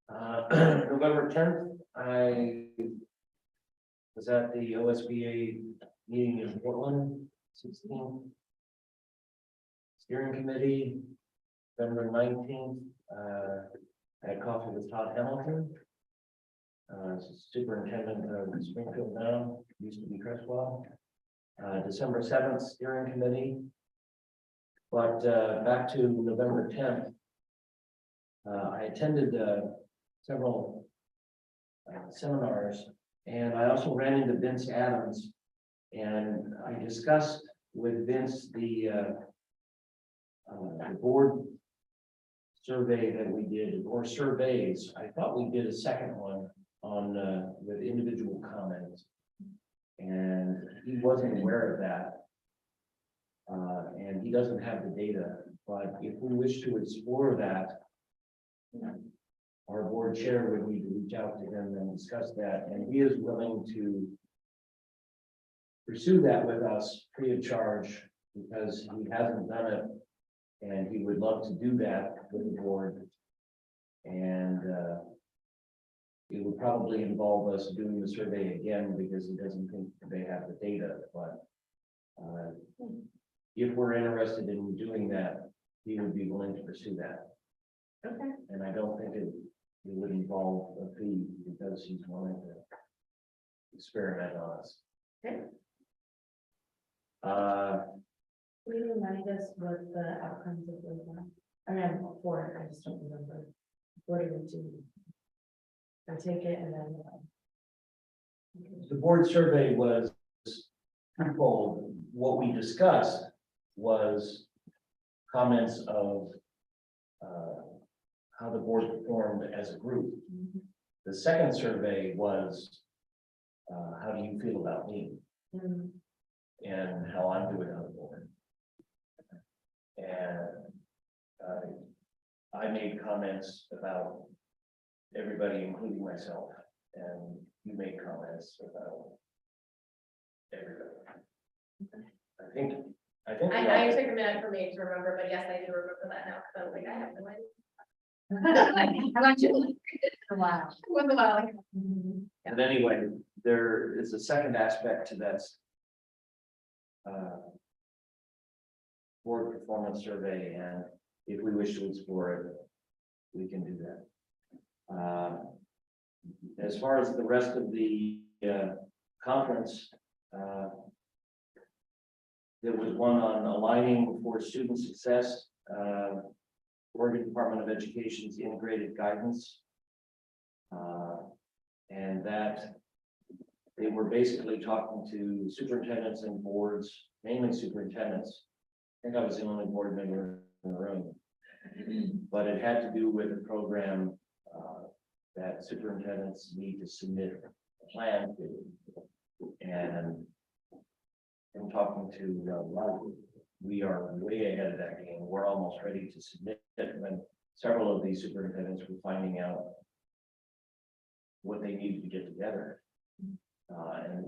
November 10th, I was at the OSBA meeting in Portland, 16. Steering committee, November 19th, I had coffee with Todd Hamilton. Superintendent of Springfield now, used to be Creswell. December 7th, steering committee. But back to November 10th, I attended several seminars, and I also ran into Vince Adams, and I discussed with Vince the board survey that we did, or surveys. I thought we did a second one on with individual comments, and he wasn't aware of that. And he doesn't have the data, but if we wish to explore that, our board chair would need to reach out to him and discuss that, and he is willing to pursue that with us free of charge, because he hasn't done it, and he would love to do that with the board. And it would probably involve us doing the survey again, because he doesn't think they have the data, but if we're interested in doing that, he would be willing to pursue that. Okay. And I don't think it would involve a fee, because he's willing to experiment on us. Okay. Will you remind us what the outcomes of those were? I mean, before, I just don't remember. What did we do? I take it and then. The board survey was twofold. What we discussed was comments of how the board performed as a group. The second survey was how do you feel about me and how I'm doing on the board. And I made comments about everybody, including myself, and you made comments about everybody. I think. I took a minute for me to remember, but yes, I do remember that now, because I was like, I have no idea. How about you? Wow. But anyway, there is a second aspect to that. Board performance survey, and if we wish to explore it, we can do that. As far as the rest of the conference, there was one on aligning for student success, Oregon Department of Education's integrated guidance. And that they were basically talking to superintendents and boards, mainly superintendents. I think I was the only board member in the room. But it had to do with a program that superintendents need to submit a plan to. And I'm talking to, we are way ahead of that game. We're almost ready to submit it when several of these superintendents were finding out what they needed to get together. And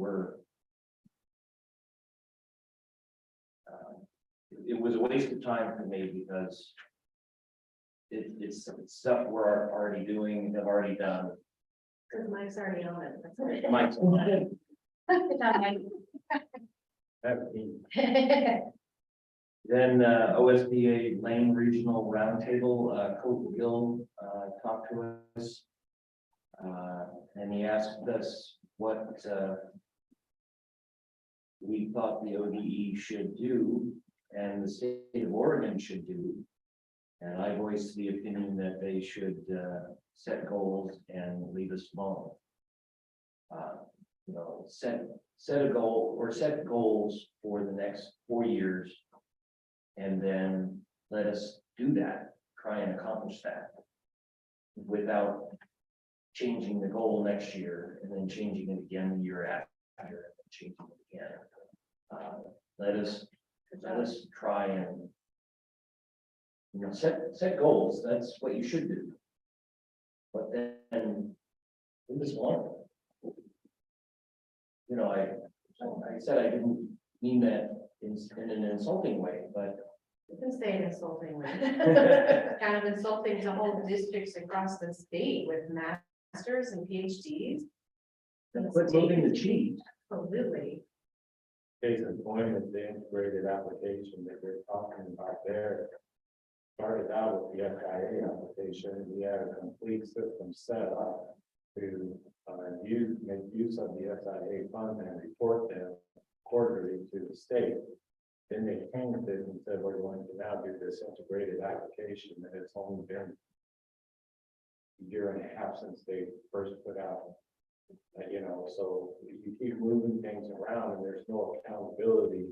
it was a waste of time for me because it's stuff we're already doing, have already done. Because Mike's already on it. That's it. Mike's on it. Good job, Mike. Then OSBA Lane Regional Roundtable, Coach Gill talked to us. And he asked us what we thought the ODE should do and the state of Oregon should do. And I voiced the opinion that they should set goals and leave us alone. Set a goal or set goals for the next 4 years. And then let us do that, try and accomplish that without changing the goal next year and then changing it again the year after, and then changing it again. Let us try and set goals. That's what you should do. But then in this one, I said I didn't mean that in an insulting way, but You can say it insultingly. Kind of insulting to whole districts across the state with masters and PhDs. quit moving the cheese. Absolutely. Case in point is the integrated application that we're talking about there. Started out with the FIA application, we had a complete system set up to make use of the SIA funds and report them quarterly to the state. Then they changed it and said, we're going to now do this integrated application, and it's only been a year and a half since they first put out. So you keep moving things around and there's no accountability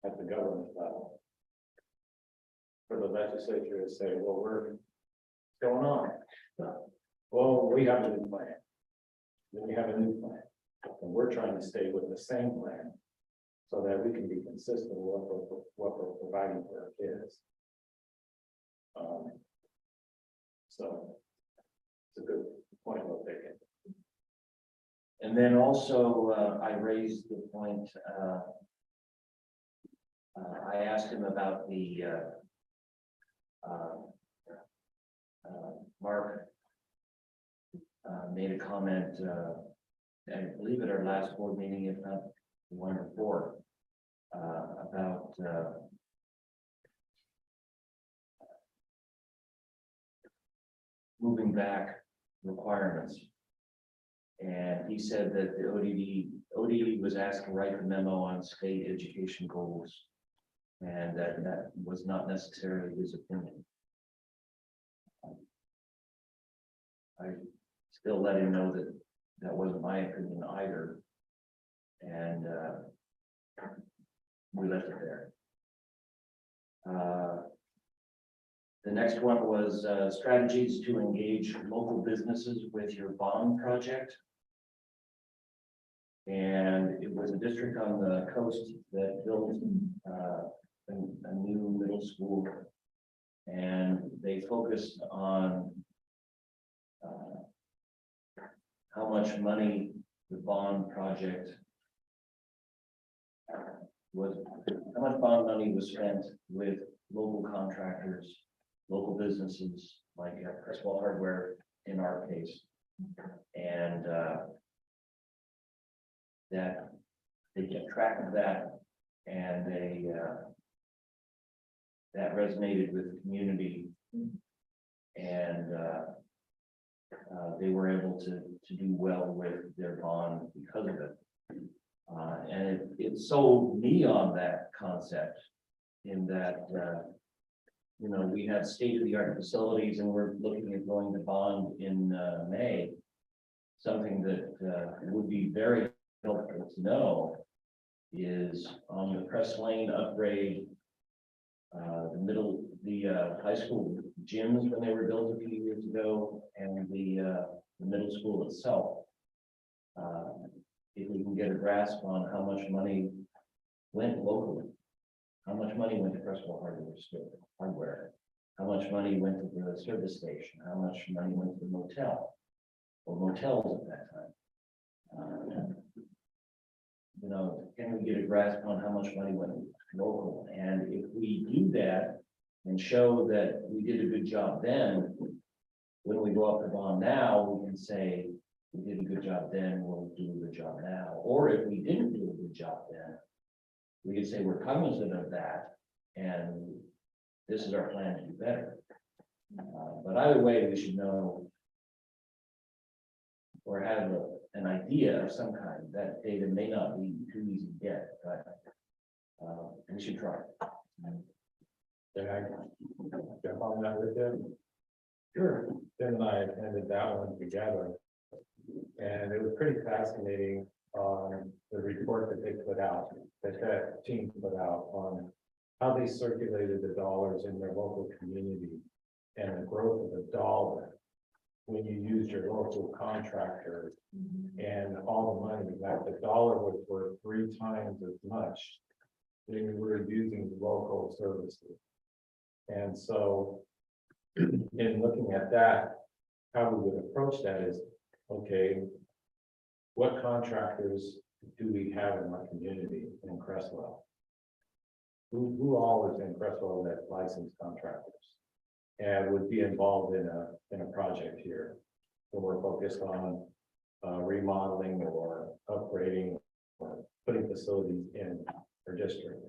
at the government level. For the legislature to say, well, what's going on? Well, we have a new plan. Then we have a new plan. And we're trying to stay with the same plan so that we can be consistent with what we're providing for our kids. So it's a good point well taken. And then also, I raised the point, I asked him about the, Mark made a comment, I believe at our last board meeting, if not the one before, about moving back requirements. And he said that the ODE was asked to write the memo on state education goals. And that was not necessarily his opinion. I still let him know that that wasn't my opinion either. And we left it there. The next one was strategies to engage local businesses with your bond project. And it was a district on the coast that built a new middle school. And they focused on how much money the bond project was, how much bond money was spent with local contractors, local businesses, like Creswell Hardware in our case. And that they kept track of that, and they that resonated with the community. And they were able to do well with their bond because of it. And it sold me on that concept in that, you know, we have state-of-the-art facilities and we're looking at going to bond in May. Something that would be very helpful to know is on the Press Lane upgrade, the high school gyms when they were built a few years ago, and the middle school itself. If we can get a grasp on how much money went locally, how much money went to Creswell Hardware, how much money went to the service station, how much money went to the motel, or motels at that time. You know, can we get a grasp on how much money went local? And if we do that and show that we did a good job then, when we go up to bond now, we can say, we did a good job then, we'll do a good job now. Or if we didn't do a good job then, we could say we're cognizant of that, and this is our plan to do better. But either way, we should know or have an idea of some kind. That data may not be too easy to get, but we should try. Can I jump on that with them? Sure. Tim and I attended that one together. And it was pretty fascinating on the report that they put out, that team put out on how they circulated the dollars in their local community and the growth of the dollar when you use your local contractor and all the money, that the dollar was worth 3 times as much when we were using local services. And so in looking at that, how we would approach that is, okay, what contractors do we have in our community in Creswell? Who all is in Creswell that licensed contractors and would be involved in a project here? So we're focused on remodeling or upgrading or putting facilities in our district.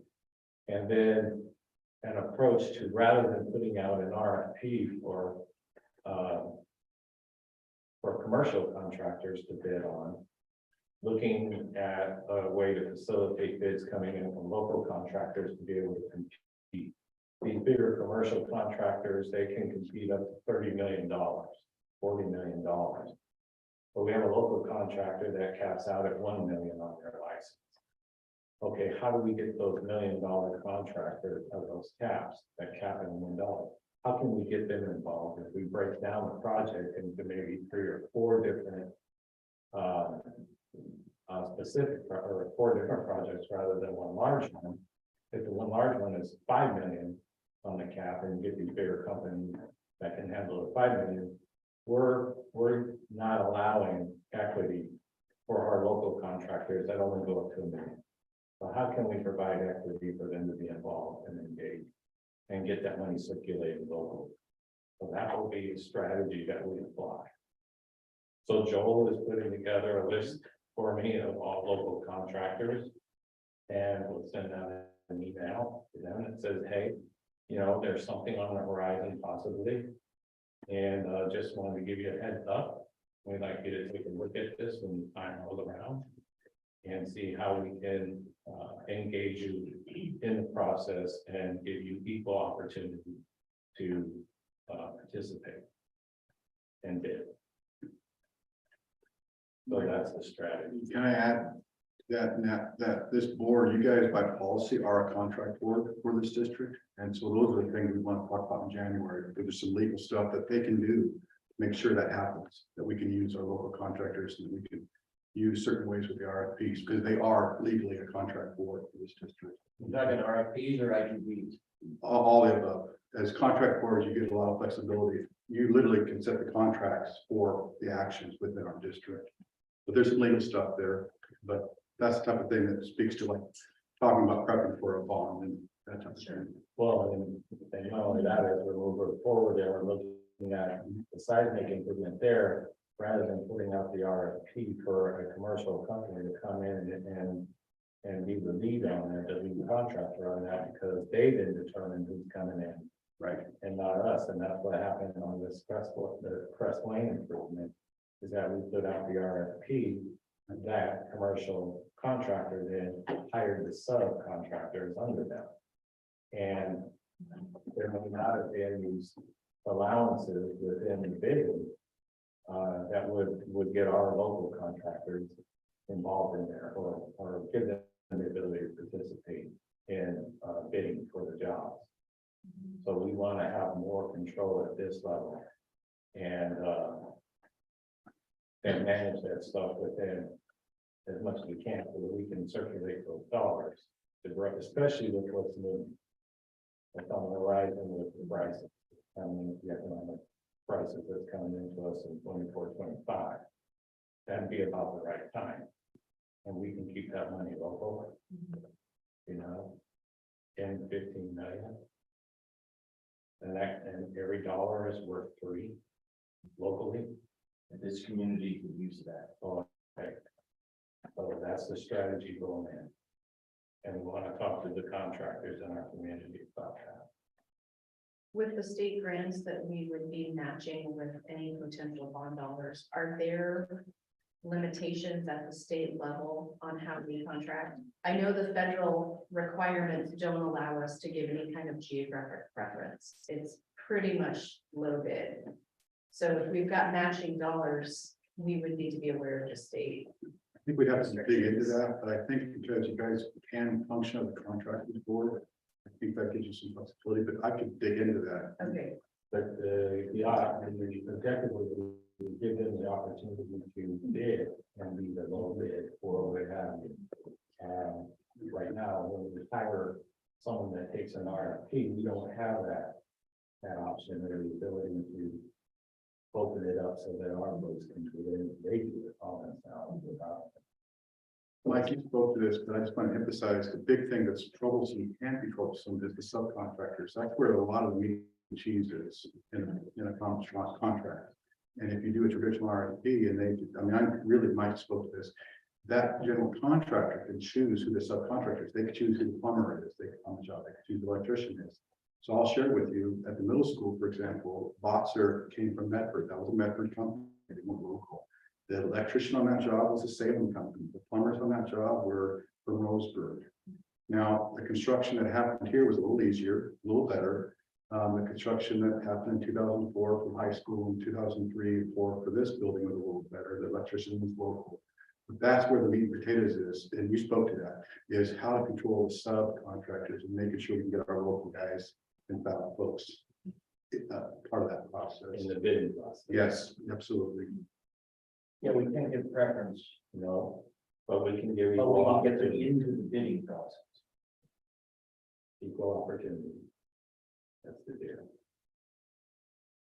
And then an approach to, rather than putting out an RFP for commercial contractors to bid on, looking at a way to facilitate bids coming in from local contractors to be able to compete. These bigger commercial contractors, they can compete up to $30 million, $40 million. But we have a local contractor that caps out at 1 million on their license. Okay, how do we get those $1 million contractors of those caps that cap at $1 million? How can we get them involved if we break down the project into maybe 3 or 4 different specific or 4 different projects rather than one large one? If the one large one is 5 million on the cap and get these bigger companies that can handle the 5 million, we're not allowing equity for our local contractors that only go up to $1 million. So how can we provide equity for them to be involved and engaged and get that money circulated locally? So that will be a strategy that we apply. So Joel is putting together a list for me of all local contractors. And we'll send out an email to them that says, hey, you know, there's something on the horizon possibly. And just wanted to give you a heads up. We'd like you to take a look at this when time rolls around and see how we can engage you in the process and give you equal opportunity to participate and bid. So that's the strategy. Can I add that this board, you guys by policy are a contract board for this district? And so those are the things we want to talk about in January. There's some legal stuff that they can do to make sure that happens, that we can use our local contractors and we can use certain ways with the RFPs because they are legally a contract board for this district. You're talking RFPs or IGBs? All the above. As contract boards, you get a lot of flexibility. You literally can set the contracts for the actions within our district. But there's some legal stuff there, but that's the type of thing that speaks to like talking about prepping for a bond and that type of thing. Well, and not only that, as we're moving forward, and we're looking at the seismic improvement there, rather than putting out the RFP for a commercial company to come in and be the lead on it, the lead contractor on that, because they then determine who's coming in. Right. And not us, and that's what happened on this Creswell, the Creswell improvement, is that we put out the RFP, and that commercial contractor then hired the subcontractors under them. And there may not have been these allowances within the bidding that would get our local contractors involved in there, or give them the ability to participate in bidding for the jobs. So we want to have more control at this level and manage that stuff within as much as we can, so that we can circulate those dollars to grow, especially with what's new. What's on the horizon with the prices, the economic prices that's coming into us in 24, 25. That'd be about the right time. And we can keep that money local. You know, 10, 15 million. And every dollar is worth 3 locally. And this community could use that. Oh, okay. So that's the strategy going in. And we want to talk to the contractors in our community about that. With the state grants that we would be matching with any potential bond dollars, are there limitations at the state level on how we contract? I know the federal requirements don't allow us to give any kind of geographic preference. It's pretty much low bid. So if we've got matching dollars, we would need to be aware of the state. I think we'd have to dig into that, but I think because you guys can function as a contractors board, I think that gives you some flexibility, but I could dig into that. Okay, But objectively, we give them the opportunity to bid and be the low bid for what have you. Right now, when we hire someone that takes an RFP, we don't have that option or the ability to open it up so that our folks can do it. They do it all themselves without. Mike, you spoke to this, but I just want to emphasize the big thing that's troublesome, you can't be troublesome is the subcontractors. That's where a lot of the meat and cheese is in a contract. And if you do a traditional RFP and I really Mike spoke to this, that general contractor can choose who the subcontractor is. They can choose who the plumber is, they can on the job, they can choose who the electrician is. So I'll share with you, at the middle school, for example, Botzer came from Medford. That was a Medford company, they were local. The electrician on that job was a Salem company. The plumbers on that job were from Roseburg. Now, the construction that happened here was a little easier, a little better. The construction that happened in 2004 from high school in 2003 for this building was a little better. The electrician was local. But that's where the meat and potatoes is, and you spoke to that, is how to control the subcontractors and making sure we can get our local guys and folks part of that process. In the bidding process. Yes, absolutely. Yeah, we can't give preference, No, but we can give but we equal can get them opportunity. into the bidding process. Equal opportunity. That's the deal.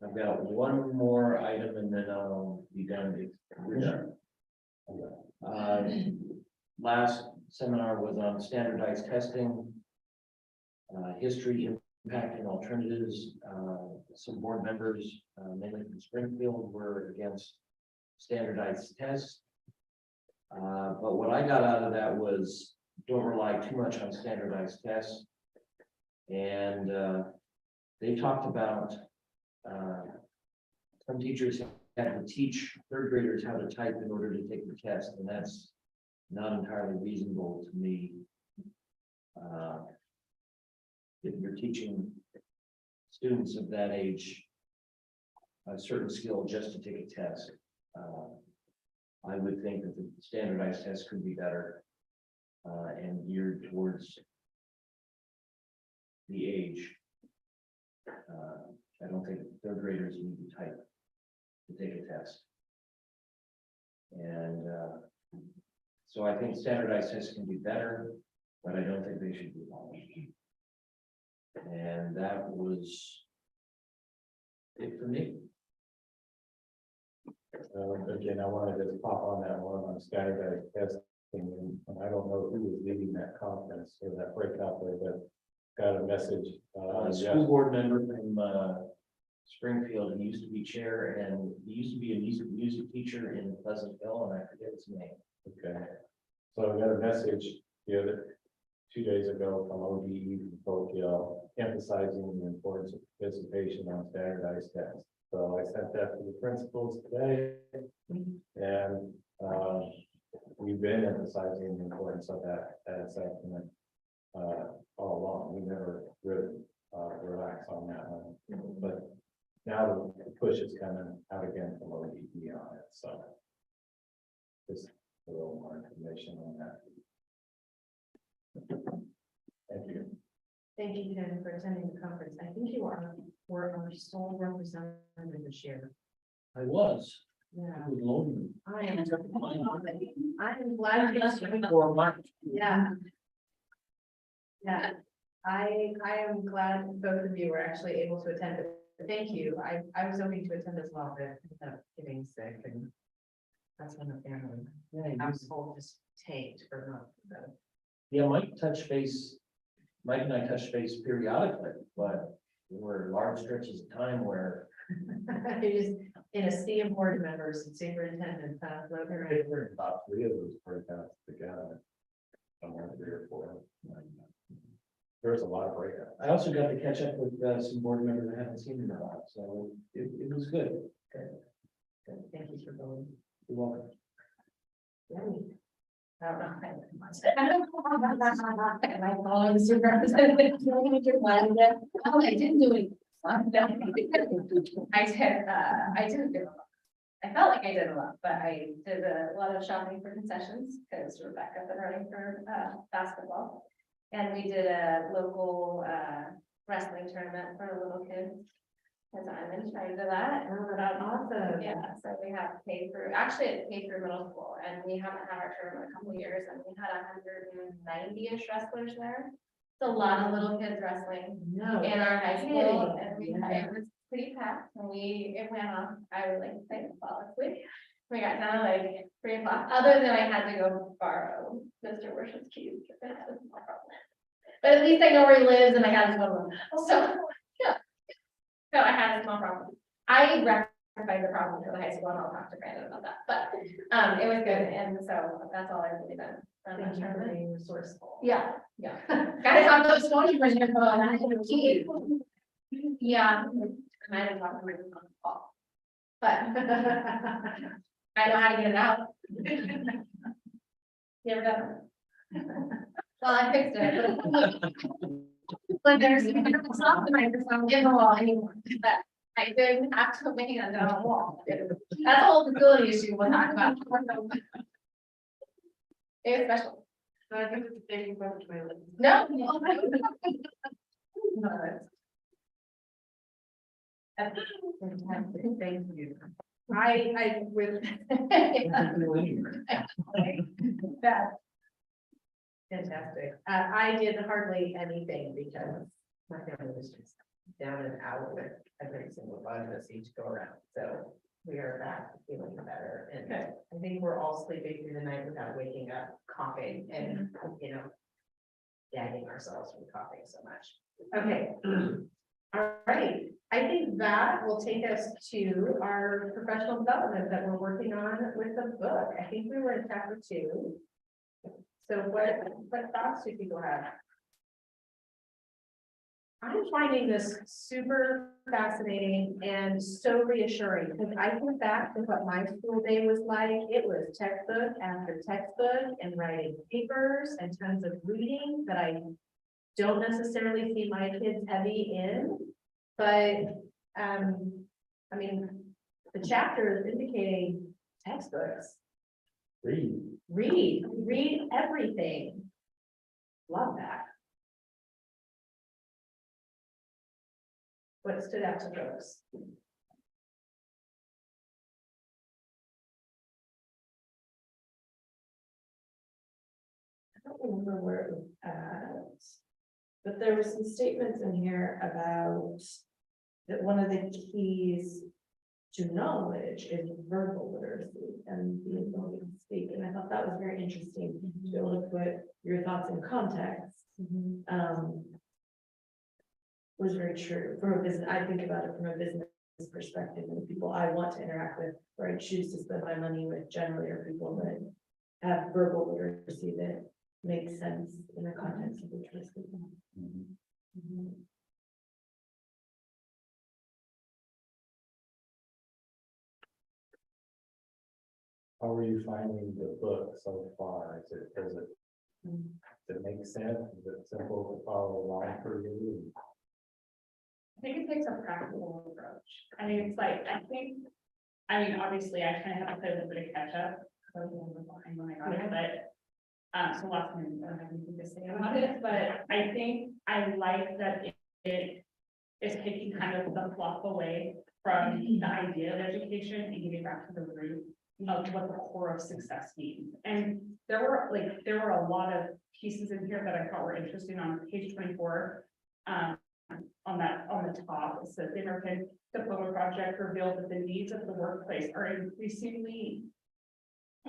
I've got one more item and then I'll be done. We're done. Last seminar was on standardized testing. History, impact and alternatives. Some board members, mainly from Springfield, were against standardized tests. But what I got out of that was don't rely too much on standardized tests. And they talked about some teachers had to teach third graders how to type in order to take the test, and that's not entirely reasonable to me. If you're teaching students of that age a certain skill just to take a test, I would think that the standardized test could be better and geared towards the age. I don't think third graders need to type to take a test. And so I think standardized tests can be better, but I don't think they should be abolished. And that was it for me. Again, I wanted to pop on that one on standardized testing, and I don't know who was leading that conference or that breakout there, but got a message. A school board member from Springfield, he used to be chair and he used to be a music teacher in Pleasantville, and I forget his name. Okay. So I got a message the other 2 days ago from ODE from Tokyo emphasizing the importance of participation on standardized tests. So I sent that to the principals today. And we've been emphasizing the importance of that assessment all along. We never really relax on that one. But now the push is coming out again from ODE on it, so. Just a little more information on that. Thank you. Thank you, Ken, for attending the conference. I think were our sole representative this year. I was. Yeah. It was lonely. I am glad you. For March. Yeah. Yeah, I am glad both of you were actually able to attend, but thank you. I was hoping to attend as well, but ended up getting sick and that's when the family household just tanked for a month. So. Yeah, Mike and I touched base periodically, but there were large stretches of time where You're just in a sea of board members and superintendents, floating around. There were about 3 of those breakouts together. Somewhere 3 or 4. There was a lot of breakouts. I also got to catch up with some board members I haven't seen in a while, so it was good. Thank you for going. You're welcome. I don't know. Am I following the superintendent? Oh, I didn't do it. I did a good one. I felt like I did a lot, but I did a lot of shopping for concessions because we're back up and running for basketball. And we did a local wrestling tournament for the little kids. As I'm in charge of that. Oh, that's awesome. Yeah, so we have paid through, actually it's paid through middle school, and we haven't had our tournament in a couple of years, and we had 190-ish wrestlers there. It's a lot of little kids wrestling No. in our high school, and Yeah. it was pretty packed, and it went off, I would like to say, flawlessly. We got down at like 3 o'clock, other than I had to go borrow Mr. Worship's keys. But that was my problem. But at least I know where he lives, and I got his phone number. So, yeah. So I had a small problem. I rectified the problem for the high school, and I'll talk to Brandon about that, but it was good, and so that's all I've really done. Thank you for being resourceful. Yeah, yeah. Gotta have those phone numbers in your phone, I have a key. Yeah, I might have talked to him on the call. But I know how to get it out. You ever done it? Well, I fixed it. But there's, it's not the microphone in the wall anymore, but I didn't have to land on a wall. That's a whole facility issue we'll talk about. It was special. So I think it's a big problem to my list. No. Thank you. I with That. fantastic. I did hardly anything because my family was just down and out with every single one of us each go around. So we are back feeling better. And I think we're all sleeping through the night without waking up coughing and, gagging ourselves from coughing so much. Okay. All right. I think that will take us to our professional development that we're working on with the book. I think we were in chapter 2. So what thoughts do people have? I'm finding this super fascinating and so reassuring because I think back to what my school day was like. It was textbook after textbook and writing papers and tons of reading that I don't necessarily see my kids heavy in. But I mean, the chapter is indicating textbooks. Read everything. Love that. What stood out to folks? I don't remember where it was at, but there were some statements in here about that one of the keys to knowledge is verbal literacy and the ability to speak. And I thought that was very interesting to be able to put your thoughts in context. Was very true from a business. I think about it from a business perspective and the people I want to interact with, or I choose to spend my money with generally are people that have verbal literacy that makes sense in the context of the choice. Mhm. How are you finding the book so far? Does it make sense? Is it simple to follow along for you? I think it takes a practical approach. I mean, it's like, obviously, I kind of have to play a little bit of catch up. So I was a little bit behind when I got it, but, so last minute, I don't have anything to say about it, but I think I like that it is taking kind of the fluff away from the idea of education and getting back to the root of what the core of success means. And there were a lot of pieces in here that I thought were interesting on page 24. On the top, it says the American Diploma Project revealed that the needs of the workplace are increasingly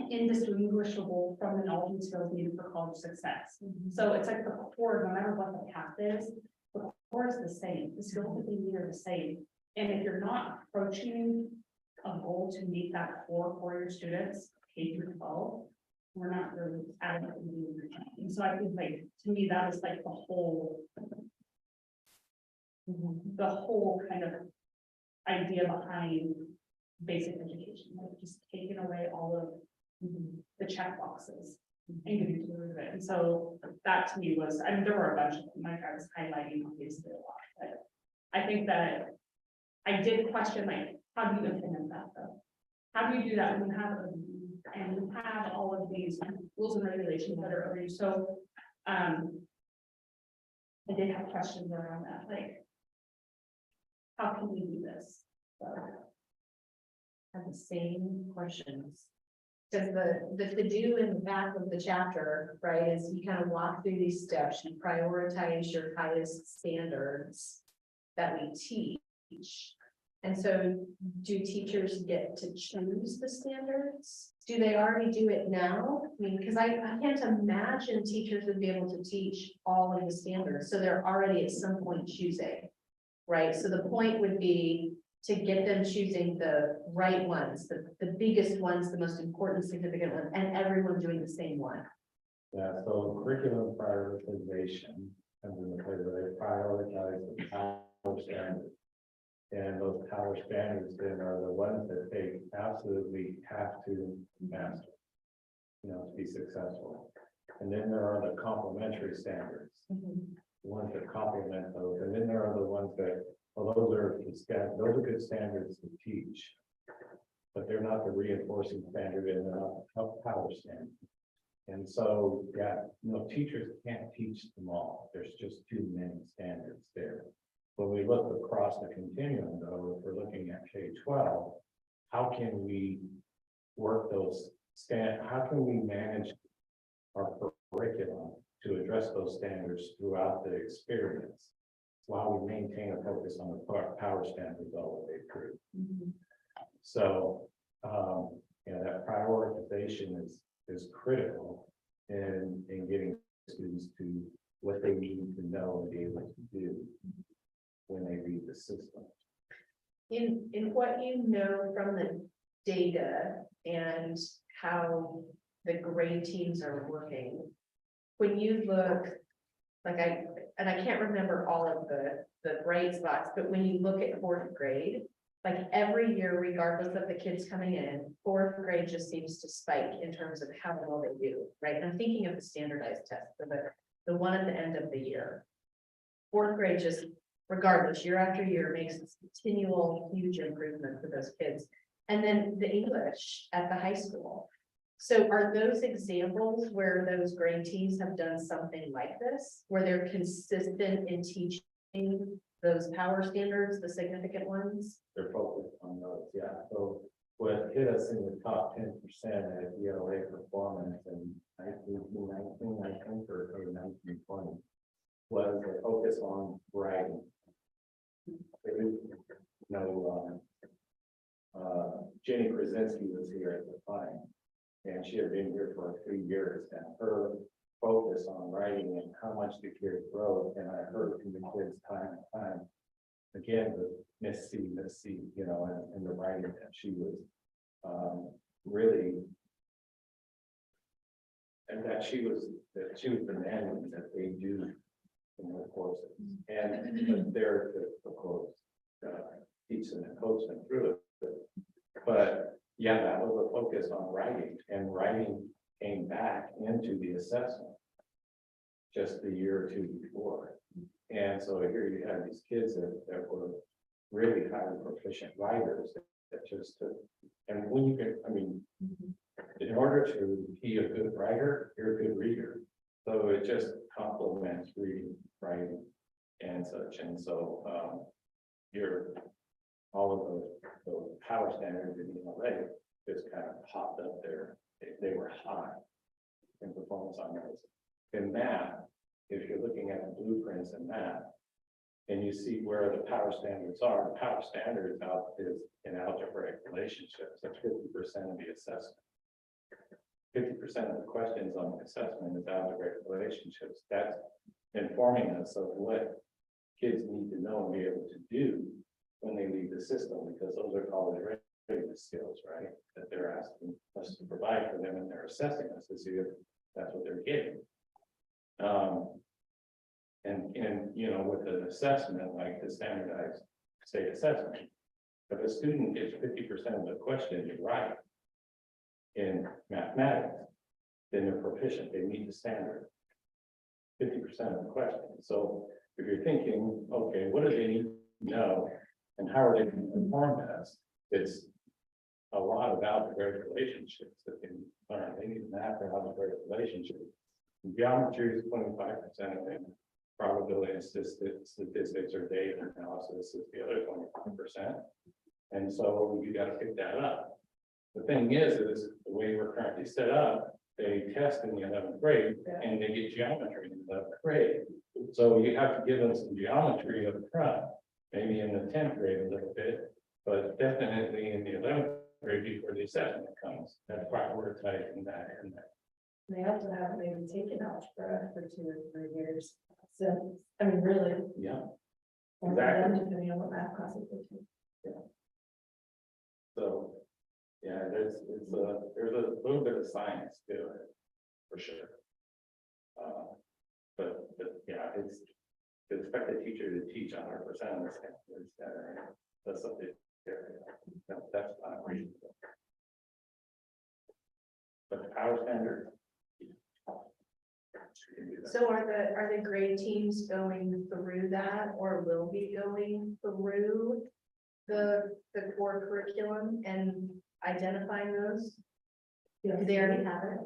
indistinguishable from the knowledge and skills needed for college success. So it's like the core, no matter what the path is, the core is the same, the skills that they need are the same. And if you're not approaching a goal to meet that core for your students, K through 12, we're not really adequately doing your job. And so I think, like, to me, that is like the whole kind of idea behind basic education, like just taking away all of the check boxes and getting to the root of it. And so that to me was, I mean, there were a bunch of them, like I was highlighting obviously a lot, but I think that I did question, like, how do you implement that though? How do you do that when you have and you have all of these rules and regulations that are over you? So I did have questions around that, like, how can we do this? So, Have the same questions. Because the to-do in the back of the chapter, right, is you kind of walk through these steps, you prioritize your highest standards that we teach. And so do teachers get to choose the standards? Do they already do it now? I mean, because I can't imagine teachers would be able to teach all of the standards, so they're already at some point choosing. Right, so the point would be to get them choosing the right ones, the biggest ones, the most important, significant ones, and everyone doing the same one. Yeah, so curriculum prioritization, comes into play where they prioritize the power standards. And those power standards then are the ones that they absolutely have to master, to be successful. And then there are the complementary standards. The ones that complement those, and then there are the ones that, well, those are good standards to teach, but they're not the reinforcing standard and they're not the power standard. And so, teachers can't teach them all. There's just too many standards there. When we look across the continuum, though, if we're looking at K-12, how can we work those how can we manage our curriculum to address those standards throughout the experience while we maintain a focus on the power standards all the way through. So, that prioritization is critical in getting students to what they need to know and be able to do when they read the system. In what you know from the data and how the grade teams are working, when you look, like I can't remember all of the bright spots, but when you look at fourth grade, like every year, regardless of the kids coming in, fourth grade just seems to spike in terms of how well they do, right? And I'm thinking of the standardized test, the one at the end of the year. Fourth grade just, regardless, year after year, makes this continual huge improvement for those kids. And then the English at the high school. So are those examples where those grade teams have done something like this, where they're consistent in teaching those power standards, the significant ones? They're focused on those, yeah. So what hit us in the top 10% at ELA performance in 1919, I think, or 1920, was a focus on writing. Jenny Krasinski was here at the time, and she had been here for 3 years, and her focus on writing and how much the kids wrote, and I heard from the kids time and time, again, the Miss C, you know, and the writing that she was, really. And that she was demanding that they do in their courses, and they're to, of course, teach them and coach them through it. But yeah, that was a focus on writing, and writing came back into the assessment just a year or two before. And so here you have these kids that were really highly proficient writers that just took, and when you can, I mean, in order to be a good writer, you're a good reader. So it just complements reading, writing, and such. And so you're all of those power standards in ELA just kind of popped up there. They were high in performance on those. In math, if you're looking at the blueprints in math, and you see where the power standards are, the power standards out is in algebraic relationships. That's 50% of the assessment. 50% of the questions on the assessment is algebraic relationships. That's informing us of what kids need to know and be able to do when they leave the system, because those are college readiness skills, right? That they're asking us to provide for them, and they're assessing us to see if that's what they're getting. And you know, with an assessment like the standardized state assessment, if a student gets 50% of the questions right in mathematics, then they're proficient, they meet the standard. 50% of the questions. So if you're thinking, okay, what do they need to know and how are they going to perform this? It's a lot of algebraic relationships that they learn. They need math and algebraic relationships. Geometry is 25% of it. Probability and statistics or data analysis is the other 25%. And so you got to pick that up. The thing is the way we're currently set up, they test in the 11th grade and they get geometry in the 11th grade. So you have to give them some geometry up front, maybe in the 10th grade a little bit, but definitely in the 11th grade before the assessment comes. That's prioritizing that in there. They also have maybe taken algebra for 2 or 3 years. So, I mean, really. Yeah. Only Exactly. them, depending on what math classes they take. So, yeah, there's a little bit of science to it, for sure. But yeah, it's to expect a teacher to teach 100% of the standards that are, that's something, that's not reasonable. But the power standard. So are the grade teams going through that, or will be going through the core curriculum and identifying those? Do they already have it?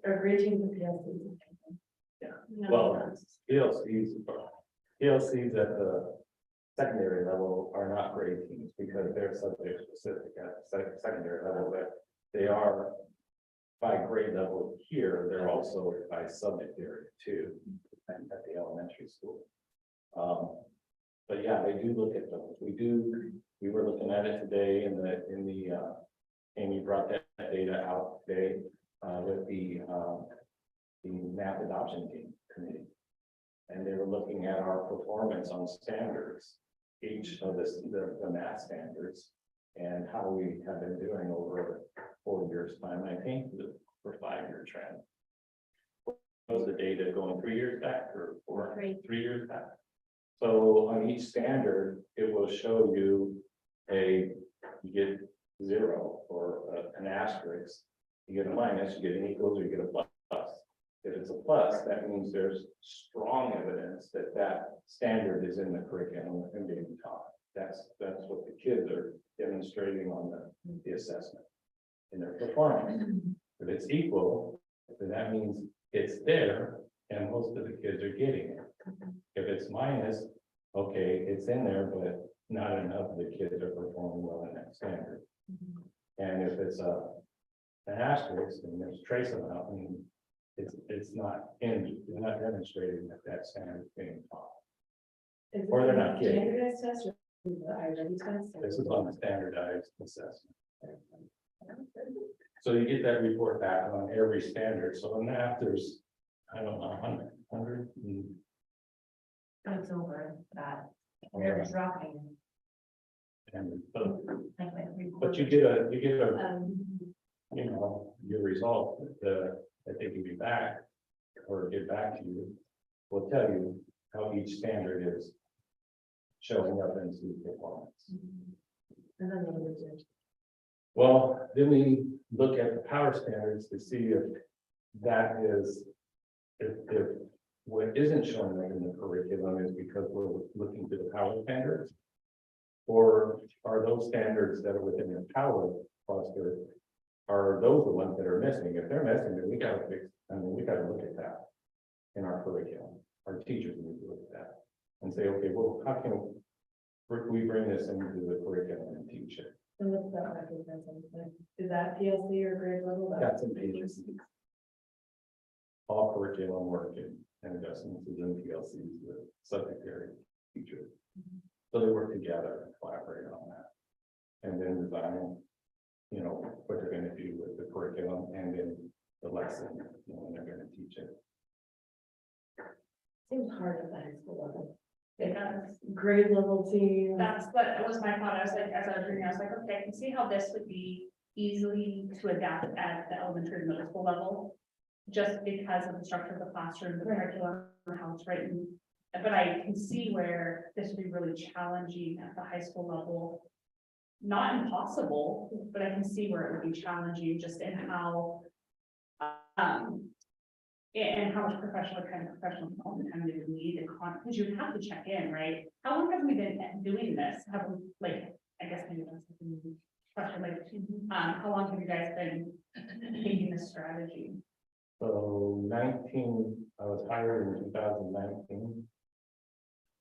Or grade teams and PLCs. Well, PLCs at the secondary level are not grade teams because they're subject specific at the secondary level, but they are by grade level here. They're also by subject area too, at the elementary school. But yeah, they do look at those. We were looking at it today in the Amy brought that data out today with the math adoption team committee. And they were looking at our performance on standards, each of the math standards, and how we have been doing over 4 years time. I think for 5-year trend. Was the data going 3 years back or 3 years back? So on each standard, it will show you you get 0 or an asterisk, you get a minus, you get an equals, or you get a plus. If it's a plus, that means there's strong evidence that that standard is in the curriculum and being taught. That's what the kids are demonstrating on the assessment in their performance. If it's equal, then that means it's there and most of the kids are getting it. If it's minus, okay, it's in there, but not enough of the kids are performing well in that standard. And if it's an asterisk and there's trace amount, I mean, it's not you're not demonstrating that standard is being taught. Or they're not getting it. Standardized test or the I-ready test? This is on the standardized assessment. So you get that report back on every standard. So in math, there's, I don't know, 100. It's over that. They're dropping. And, but you get a, you know, your result, that they can be back or get back to you, will tell you how each standard is showing up in student performance. And then what do we do? Well, then we look at the power standards to see if that is, if what isn't showing up in the curriculum is because we're looking to the power standards. Or are those standards that are within the power cluster, are those the ones that are missing? If they're missing, then we gotta fix, I mean, we gotta look at that in our curriculum. Our teachers need to look at that and say, okay, well, how can we bring this into the curriculum and teach it? And what's that represent? Is that PLC or grade level? That's in pages. All curriculum work and adjustments is in PLCs with subject area teachers. So they work together and collaborate on that. And then design, you know, what they're gonna do with the curriculum and then the lesson, you know, when they're gonna teach it. Seems hard at the high school level. It does. Grade level team. That's what was my thought. I was like, as I was reading, I was like, okay, I can see how this would be easily to adapt at the elementary and middle school level. Just because of the structure of the classroom, the curriculum, how it's written. But I can see where this would be really challenging at the high school level. Not impossible, but I can see where it would be challenging just in how. And how much professional development time they would need and because you have to check in, right? How long have we been doing this? Have we, like, I guess maybe that's a question, like, how long have you guys been taking this strategy? So 19, I was hired in 2019.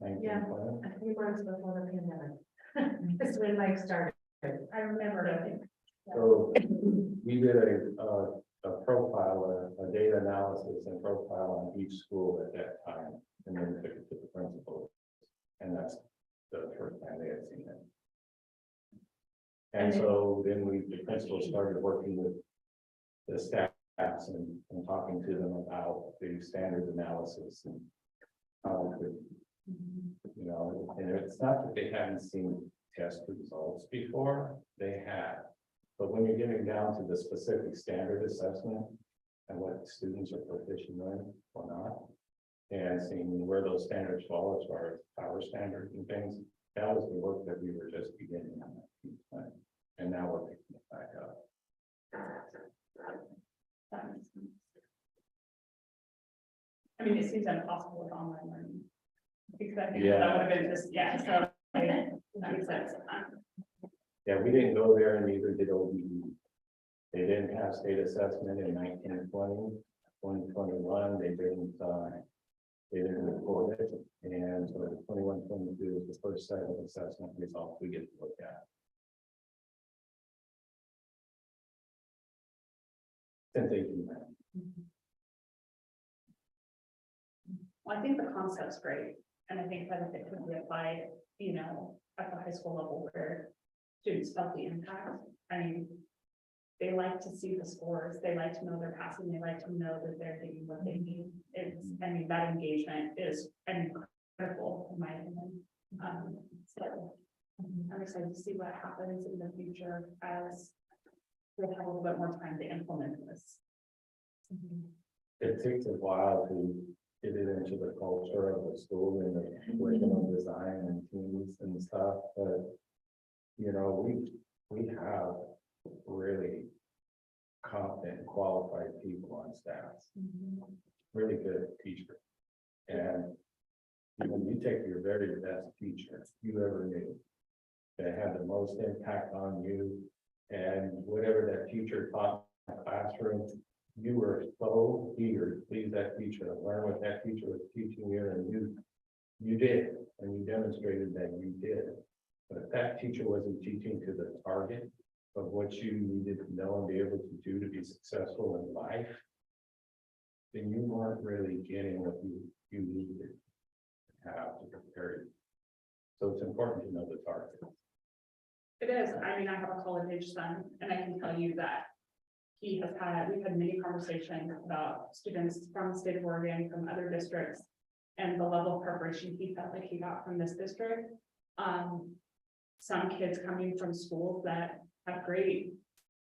19, Yeah. 20. A few months before the pandemic. That's when Mike started. I remember, I think. So we did a profile, a data analysis and profile on each school at that time, and then took it to the principal. And that's the first time they had seen it. And so then the principal started working with the staffs and talking to them about the standards analysis and how we could, you know, and it's not that they hadn't seen test results before, they had. But when you're getting down to the specific standard assessment and what students are proficient in or not, and seeing where those standards fall as far as power standards and things, that was the work that we were just beginning on. And now we're picking it back up. That makes sense. I mean, it seems impossible with online learning. Because I think that would have been just, yeah, so that makes sense. Yeah, we didn't go there and neither did OBE. They didn't have state assessment in 1920, 2021, they didn't report it. And so the 21, 22 is the first set of assessment results we get to look at. Since 18. Well, I think the concept's great, and I think that if it could be applied, you know, at the high school level where students felt the impact, I mean, they like to see the scores, they like to know they're passing, they like to know that they're getting what they need. It's, I mean, that engagement is, I mean, critical in my opinion. So I'm excited to see what happens in the future as we have a little bit more time to implement this. It takes a while to get it into the culture of the school and the curriculum design and teams and stuff, but you know, we have really competent, qualified people on staff, really good teachers. And you know, you take your very best teacher you ever knew that had the most impact on you, and whatever that teacher taught in the classroom, you were so eager to please that teacher, to learn what that teacher was teaching you, and you did, and you demonstrated that you did. But if that teacher wasn't teaching to the target of what you needed to know and be able to do to be successful in life, then you weren't really getting what you needed to have to prepare you. So it's important to know the target. It is, I mean, I have a college age son, and I can tell you that we've had many conversations about students from the state of Oregon, from other districts, and the level of preparation he felt like he got from this district. Some kids coming from schools that have great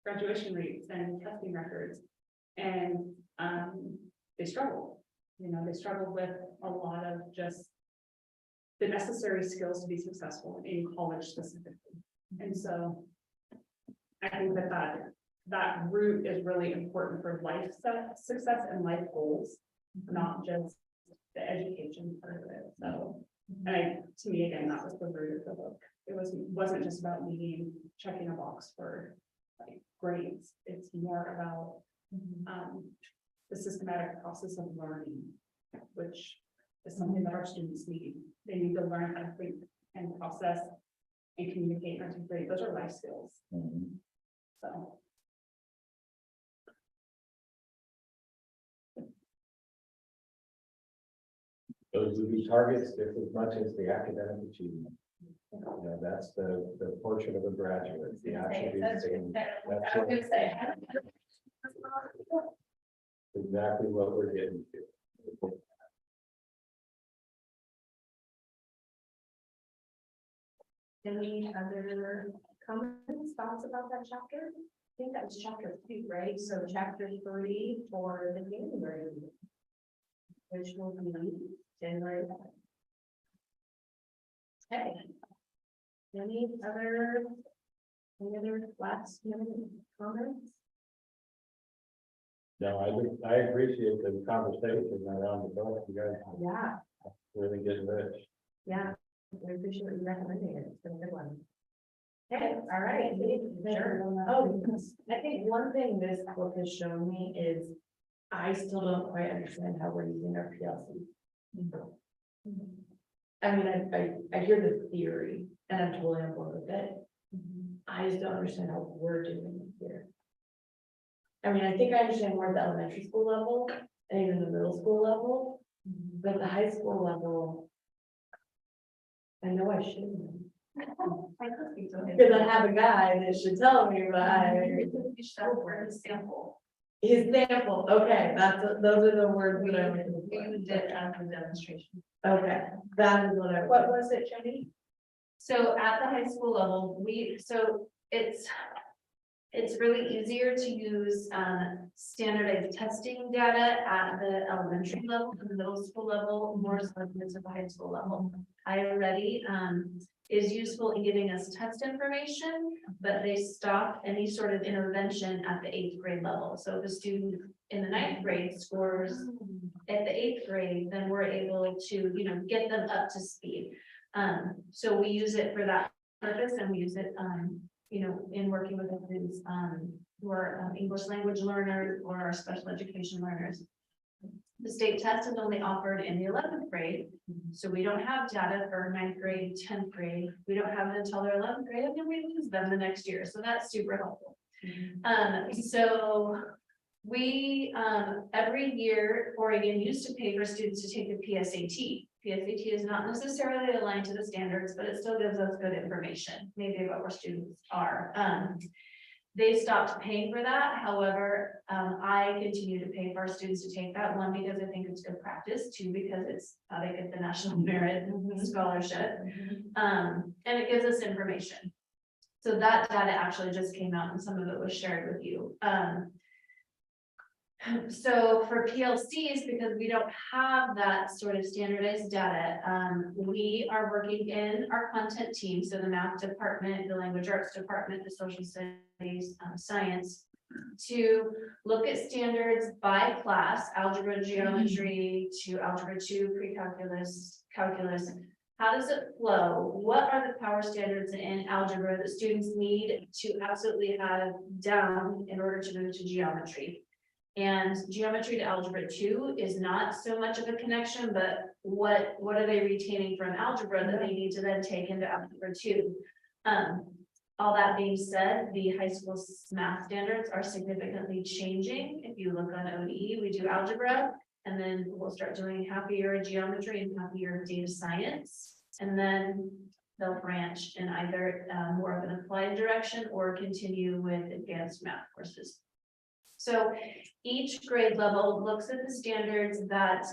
graduation rates and testing records. And they struggled, they struggled with a lot of just the necessary skills to be successful in college specifically. And so I think that route is really important for life success and life goals, not just the education part of it. So, and to me, again, that was the root of the book. It wasn't just about me checking a box for like grades. It's more about the systematic process of learning, which is something that our students need. They need to learn how to think and process and communicate and articulate. Those are life skills. So. Those would be targets just as much as the academic achievement. That's the portion of a graduate, the attributes. Exactly what we're getting to. Any other comments, thoughts about that chapter? I think that was chapter 2, right? So chapter 3 for the January, which will be January. Okay. Any other last minute comments? No, I appreciate the conversation around the book. You guys Yeah, really getting rich. yeah. We appreciate you recommending it. It's been a good one. Okay, all right. Sure. Oh, I think one thing this book has shown me is I still don't quite understand how we're using our PLC. I mean, I hear the theory and I'm totally on board with it. I just don't understand how we're doing it here. I mean, I think I understand more at the elementary school level and even the middle school level, but the high school level, I know I shouldn't. Because I have a guy that should tell me, but Sample. his sample, okay, those are the words that I was looking for. We did as a demonstration. Okay, that is what I. What was it, Jenny? So at the high school level, it's really easier to use standardized testing data at the elementary level, and the middle school level, more so than at the high school level. iReady is useful in giving us test information, but they stop any sort of intervention at the 8th grade level. So if a student in the 9th grade scores at the 8th grade, then we're able to, get them up to speed. So we use it for that purpose, and we use it, in working with the students who are English language learners or our special education learners. The state test is only offered in the 11th grade, so we don't have data for 9th grade, 10th grade. We don't have it until their 11th grade, and then we lose them the next year. So that's super helpful. So we every year Oregon used to pay for students to take the PSAT. PSAT is not necessarily aligned to the standards, but it still gives us good information, maybe about where students are. They stopped paying for that. However, I continue to pay for our students to take that, one, because I think it's good practice, two, because it's how they get the National Merit Scholarship. And it gives us information. So that data actually just came out and some of it was shared with you. So for PLCs, because we don't have that sort of standardized data, we are working in our content team. So the math department, the language arts department, the social studies, science, to look at standards by class, algebra, geometry, to algebra 2, pre-calculus, calculus. How does it flow? What are the power standards in algebra that students need to absolutely have down in order to move to geometry? And geometry to algebra 2 is not so much of a connection, but what are they retaining from algebra that they need to then take into algebra 2? All that being said, the high school math standards are significantly changing. If you look on ODE, we do algebra, and then we'll start doing half a year of geometry and half a year of data science. And then they'll branch in either more of an applied direction or continue with advanced math courses. So each grade level looks at the standards that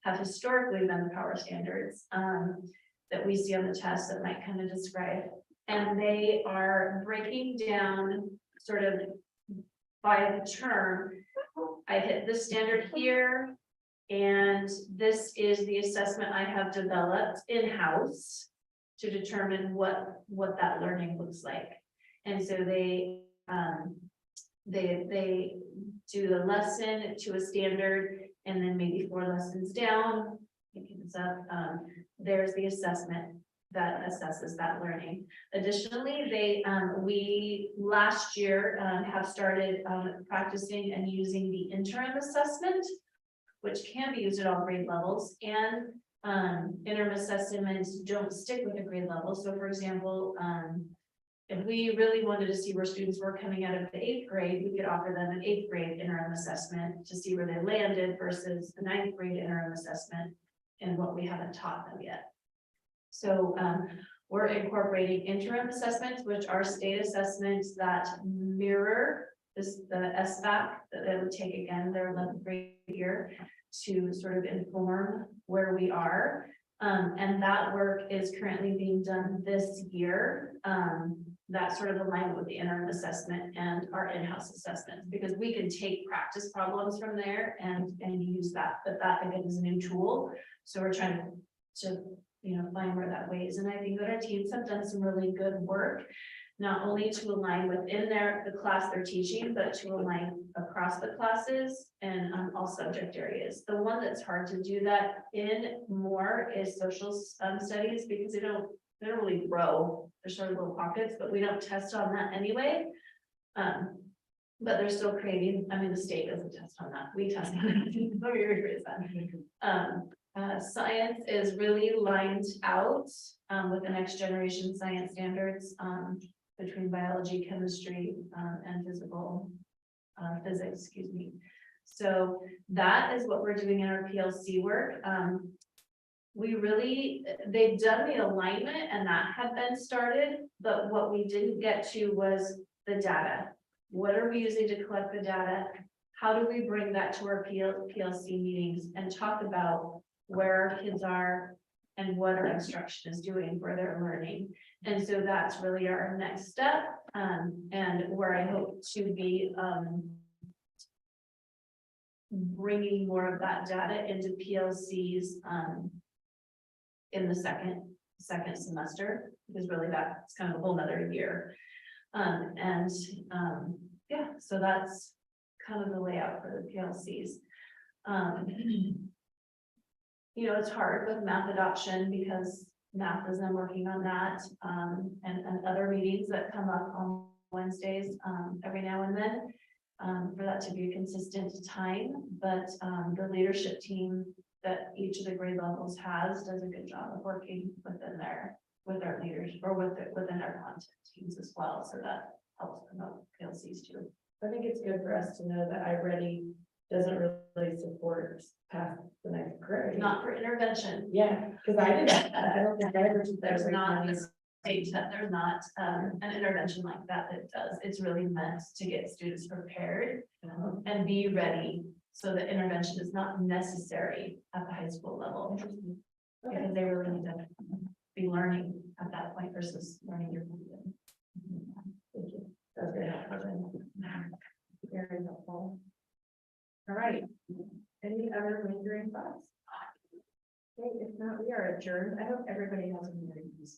have historically been the power standards, that we see on the test that might kind of describe. And they are breaking down sort of by the term. I hit this standard here, and this is the assessment I have developed in-house to determine what that learning looks like. And so they do the lesson to a standard, and then maybe 4 lessons down, picking this up, there's the assessment that assesses that learning. Additionally, we last year have started practicing and using the interim assessment, which can be used at all grade levels, and interim assessments don't stick with a grade level. So for example, if we really wanted to see where students were coming out of the 8th grade, we could offer them an 8th grade interim assessment to see where they landed versus the 9th grade interim assessment and what we haven't taught them yet. So we're incorporating interim assessments, which are state assessments that mirror the SBAC that they would take again their 11th grade year to sort of inform where we are. And that work is currently being done this year. That sort of alignment with the interim assessment and our in-house assessments, because we can take practice problems from there and use that, but that again is a new tool. So we're trying to find where that weighs. And I think that our teams have done some really good work, not only to align within the class they're teaching, but to align across the classes and all subject areas. The one that's hard to do that in more is social studies, because they don't really grow. There's sort of little pockets, but we don't test on that anyway. But they're still creating, the state doesn't test on that. We test on it. Let me rephrase that. Science is really lined out with the next generation science standards between biology, chemistry, and physics, excuse me. So that is what we're doing in our PLC work. They've done the alignment and that had been started, but what we didn't get to was the data. What are we using to collect the data? How do we bring that to our PLC meetings and talk about where our kids are and what our instruction is doing for their learning? And so that's really our next step, and where I hope to be bringing more of that data into PLCs in the second semester, because really that's kind of a whole nother year. Yeah, so that's kind of the layout for the PLCs. It's hard with math adoption because math is then working on that, and other meetings that come up on Wednesdays every now and then, for that to be a consistent time. But the leadership team that each of the grade levels does a good job of working with our leaders or within our content teams as well. So that helps promote PLCs too. I think it's good for us to know that iReady doesn't really support past the 9th grade. Not for intervention. Yeah, because I didn't, I don't think I ever did that. There's not a state that there's not an intervention like that does. It's really meant to get students prepared and be ready, so that intervention is not necessary at the high school level. Because they really need to be learning at that point versus learning your. Thank you. That's very helpful. Very helpful. All right. Any other lingering thoughts? Okay, if not, we are adjourned. I hope everybody has a very nice.